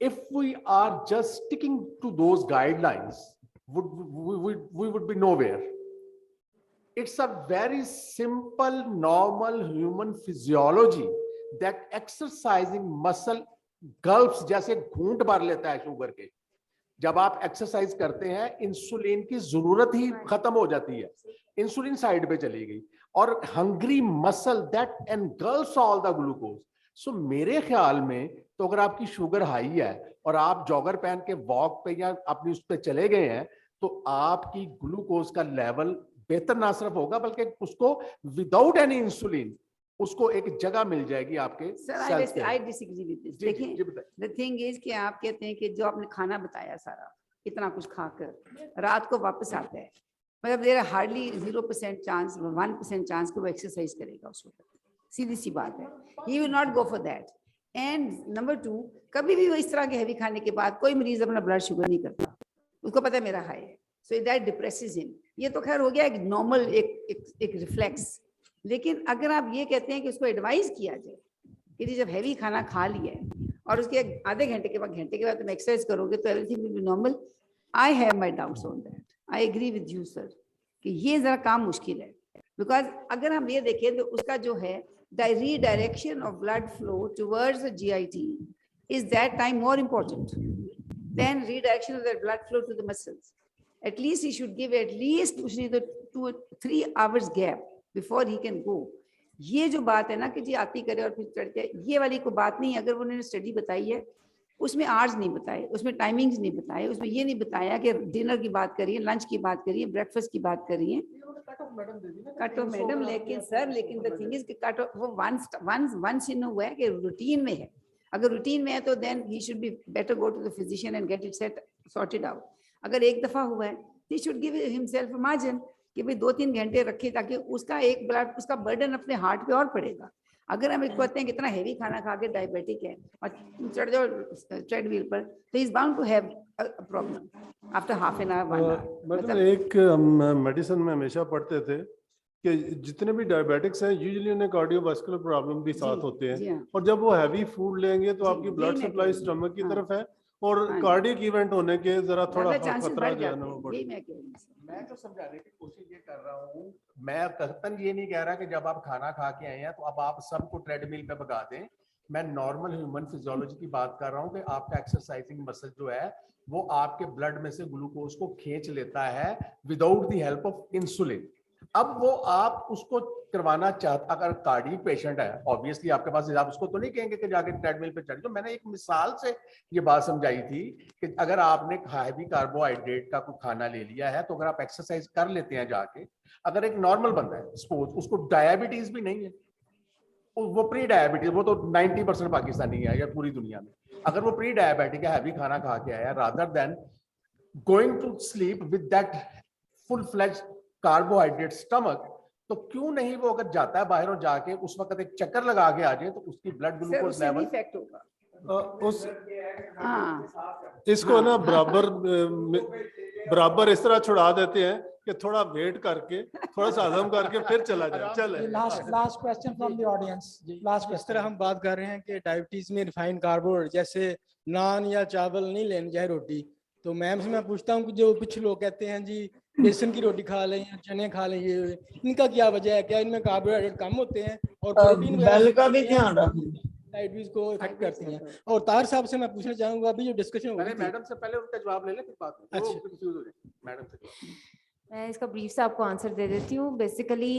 if we are just sticking to those guidelines, we would be nowhere. It's a very simple, normal human physiology that exercising muscle gulps, जैसे घूंट भर लेता है sugar के। जब आप एक्सरसाइज करते हैं, इंसुलिन की जरूरत ही खत्म हो जाती है, इंसुलिन साइड पे चली गई, और hungry muscle that engulfs all the glucose. So मेरे ख्याल में तो अगर आपकी शुगर हाई है और आप जॉगर पहन के वॉक पे या अपनी उस पे चले गए हैं, तो आपकी ग्लूकोज का लेवल बेहतर ना सिर्फ होगा, बल्कि उसको विदाउट एनी इंसुलिन उसको एक जगह मिल जाएगी आपके सेल्स पे। I disagree with this. देखिए, द थिंग इज कि आप कहते हैं कि जो आपने खाना बताया सारा, इतना कुछ खाकर रात को वापस आता है, मतलब देयर हार्डली 0% चांस, 1% चांस कि वो एक्सरसाइज करेगा उस वक्त। सीधी सी बात है, he will not go for that. And number 2, कभी भी वो इस तरह के हैवी खाने के बाद कोई मरीज अपना ब्लड शुगर नहीं करता, उसको पता है मेरा हाई है, सो दैट डिप्रेसेस हिम। ये तो खैर हो गया एक नॉर्मल एक रिफ्लेक्स। लेकिन अगर आप ये कहते हैं कि उसको एडवाइस किया जाए कि जब हैवी खाना खा लिया है और उसके आधे घंटे के बाद तुम एक्सरसाइज करोगे तो everything will be normal, I have my doubts on that. I agree with you sir कि ये जरा काम मुश्किल है, बिकॉज अगर हम ये देखें तो उसका जो है the redirection of blood flow towards the GIT is that time more important than redirection of the blood flow to the muscles. At least he should give at least 2 or 3 hours gap before he can go. ये जो बात है ना कि जी आती करे और फिर चढ़ जाए, ये वाली कोई बात नहीं। अगर उन्होंने स्टडी बताई है, उसमें आवर्स नहीं बताए, उसमें टाइमिंग्स नहीं बताए, उसमें ये नहीं बताया कि डिनर की बात करिए, लंच की बात करिए, ब्रेकफास्ट की बात करिए। कट ऑफ मैडम, लेकिन सर, लेकिन द थिंग इज कि कट ऑफ वो वंस इन हुआ है कि रूटीन में है। अगर रूटीन में है तो then he should be better go to the physician and get it set sorted out. अगर एक दफा हुआ है, he should give himself a margin कि भाई 2-3 घंटे रखे, ताकि उसका एक ब्लड, उसका बर्डन अपने हार्ट पे और पड़ेगा। अगर हम इसको कहते हैं कितना हेवी खाना खा के डायबिटिक है और तुम चढ़ जाओ ट्रेडमिल पर, तो is bound to have a problem after half an hour 1 hour. मतलब एक मेडिसिन में हमेशा पढ़ते थे कि जितने भी डायबिटिक्स हैं यूजुअली उन्हें कार्डियोवास्कुलर प्रॉब्लम भी साथ होते जी हैं, हाँ। और जब वो हैवी फूड लेंगे तो जी, आपकी यही ब्लड मैं सप्लाई कह रही हूँ। स्टमक की हाँ। तरफ है, और हाँ जी। कार्डियक इवेंट होने के जरा थोड़ा ज्यादा चांसेस खतरा बढ़ जो है जाते ना वो हैं, बढ़ यही मैं कह रही हूँ। मैं तो समझाने की कोशिश ये कर रहा हूँ, मैं कतन ये नहीं कह रहा कि जब आप खाना खा के आए हैं तो अब आप सबको ट्रेडमिल पे भगा दें। मैं नॉर्मल ह्यूमन फिजियोलॉजी की बात कर रहा हूँ कि आपका एक्सरसाइजिंग मसल जो है वो आपके ब्लड में से ग्लूकोज को खींच लेता है without the help of insulin. अब वो आप उसको करवाना चाहते, अगर कार्डियक पेशेंट है ऑब्वियसली आपके पास, आप उसको तो नहीं कहेंगे कि जाके ट्रेडमिल पे चढ़ जाओ। मैंने एक मिसाल से ये बात समझाई थी कि अगर आपने हैवी कार्बोहाइड्रेट का कोई खाना ले लिया है तो अगर आप एक्सरसाइज कर लेते हैं जाके, अगर एक नॉर्मल बंदा है सपोज उसको डायबिटीज भी नहीं है, वो प्री डायबिटीज, वो तो 90% पाकिस्तानी है या पूरी दुनिया में, अगर वो प्री डायबिटिक है, हैवी खाना खा के आया, rather than going to sleep with that full fledge carbohydrate stomach, तो क्यों नहीं वो अगर जाता है बाहर और जाके उस वक्त एक चक्कर लगा के आ जाए तो उसकी ब्लड सर ग्लूकोज उससे नहीं लेवल इफेक्ट होगा। उस हाँ इसको ना बराबर इस तरह छुड़ा देते हैं कि थोड़ा वेट करके, थोड़ा सा हजम करके फिर चला जाए। चले last question from the audience, last इस तरह क्वेश्चन। हम बात कर रहे हैं कि डायबिटीज में रिफाइंड कार्बोहाइड्रेट जैसे नान या चावल नहीं लेने चाहे रोटी, तो मैम से मैं पूछता हूँ कि जो कुछ लोग कहते हैं जी बेसन की रोटी खा लें या चने खा लें, ये इनका क्या वजह है? क्या इनमें कार्बोहाइड्रेट कम होते हैं और प्रोटीन बेल का भी ध्यान रखें। डायबिटीज को इफेक्ट करती हैं? और तार साहब से मैं पूछना चाहूंगा, अभी जो डिस्कशन हो पहले रही थी, मैडम से पहले उनका जवाब ले ले फिर बात करें। वो अच्छा। confuse हो जाए। मैडम से मैं इसका ब्रीफ से आपको आंसर दे देती हूँ। बेसिकली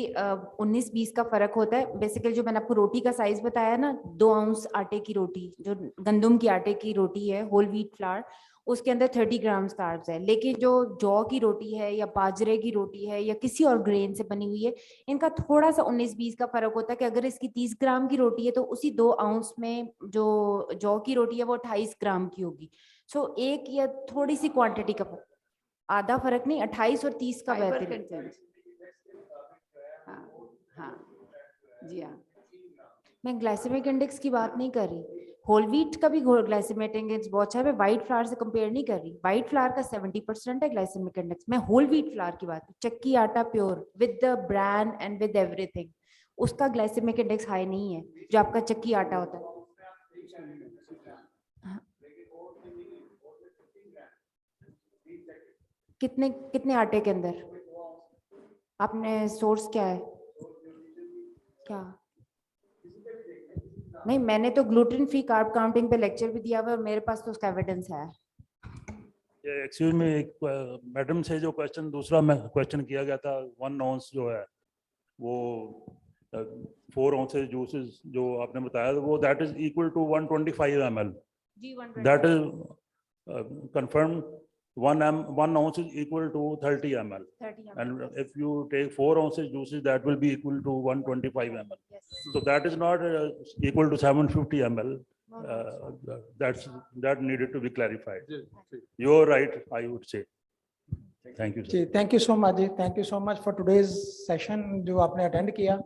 19-20 का फर्क होता है। बेसिकली जो मैंने आपको रोटी का साइज बताया ना, 2 आउंस आटे की रोटी, जो गंदम की आटे की रोटी है, होल व्हीट फ्लावर, उसके अंदर 30 ग्राम कार्ब्स है। लेकिन जो जौ की रोटी है या बाजरे की रोटी है या किसी और ग्रेन से बनी हुई है, इनका थोड़ा सा 19-20 का फर्क होता है कि अगर इसकी 30 ग्राम की रोटी है तो उसी 2 आउंस में जो जौ की रोटी है वो 28 ग्राम की होगी। सो एक या थोड़ी सी क्वांटिटी का आधा फर्क नहीं, 28 और 30 का फाइबर बेहतर। कंटेंट। हाँ हाँ जी हाँ। मैं ग्लाइसेमिक इंडेक्स की बात नहीं कर रही, होल व्हीट का भी ग्लाइसेमिक इंडेक्स बहुत अच्छा है। मैं व्हाइट फ्लावर से कंपेयर नहीं कर रही। व्हाइट फ्लावर का 70% है ग्लाइसेमिक इंडेक्स। मैं होल व्हीट फ्लावर की बात, चक्की आटा pure with the brand and with everything, उसका ग्लाइसेमिक इंडेक्स हाई नहीं है जो आपका चक्की आटा होता है। कितने कितने आटे के अंदर? आपने सोर्स क्या है? क्या नहीं, मैंने तो ग्लूटेन फ्री कार्ब काउंटिंग पे लेक्चर भी दिया हुआ है और मेरे पास तो उसका एविडेंस है। एक्सक्यूज मी, एक मैडम से जो क्वेश्चन दूसरा क्वेश्चन किया गया था, 1 आउंस जो है वो 4 आउंसेस जूसेस जो आपने बताया, वो that is equal to 125 ml। That is confirm. 1 ounce is equal to 30 ml. 30 ml. And if you take 4 ounces juices, that will be equal to 125 ml. Yes. So that is not equal to 750 ml. That needed to be clarified. You're right, I would say. Thank you, sir. जी, thank you so much जी, thank you so much for today's session जो आपने attend किया,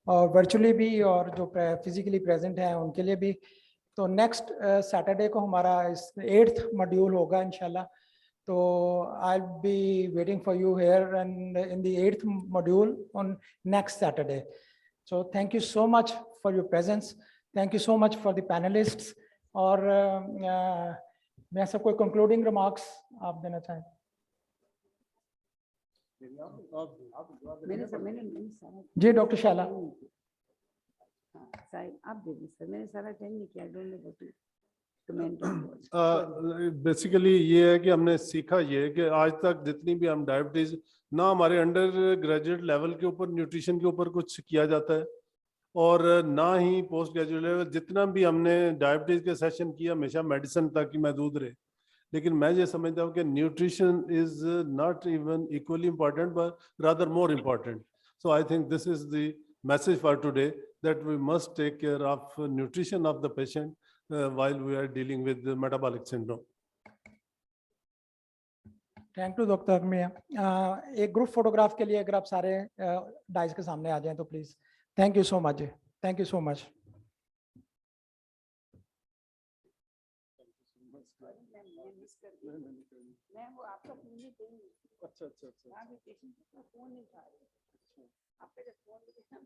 और virtually भी और जो physically present हैं उनके लिए भी। तो नेक्स्ट सैटरडे को हमारा 8th मॉड्यूल होगा इंशाल्लाह। तो I will be waiting for you here and in the 8th module on next Saturday. So thank you so much for your presence, thank you so much for the panellists. और मैं सब कोई concluding remarks आप देना चाहें? मैंने सारा जी doctor शाला। हाँ, साहिब आप दे दी सर, मैंने सारा अटेंड नहीं किया। Don't know what to basically ये है कि हमने सीखा ये है कि आज तक जितनी भी हम डायबिटीज ना हमारे अंडर ग्रेजुएट लेवल के ऊपर न्यूट्रिशन के ऊपर कुछ किया जाता है और ना ही पोस्ट ग्रेजुएट लेवल, जितना भी हमने डायबिटीज के सेशन किया हमेशा मेडिसिन तक ही महदूद रहे। लेकिन मैं ये समझता हूँ कि nutrition is not even equally important but rather more important. So I think this is the message for today, that we must take care of nutrition of the patient while we are dealing with the metabolic syndrome. Thank you doctor Mian. एक group photograph के लिए अगर आप सारे dice के सामने आ जाएं तो please. Thank you so much जी, थैंक यू सो मच। मैं वो आपका फोन नहीं देंगी। अच्छा। आगे पेशेंट का फोन नहीं उठा रहे। आपका जब फोन लेके हम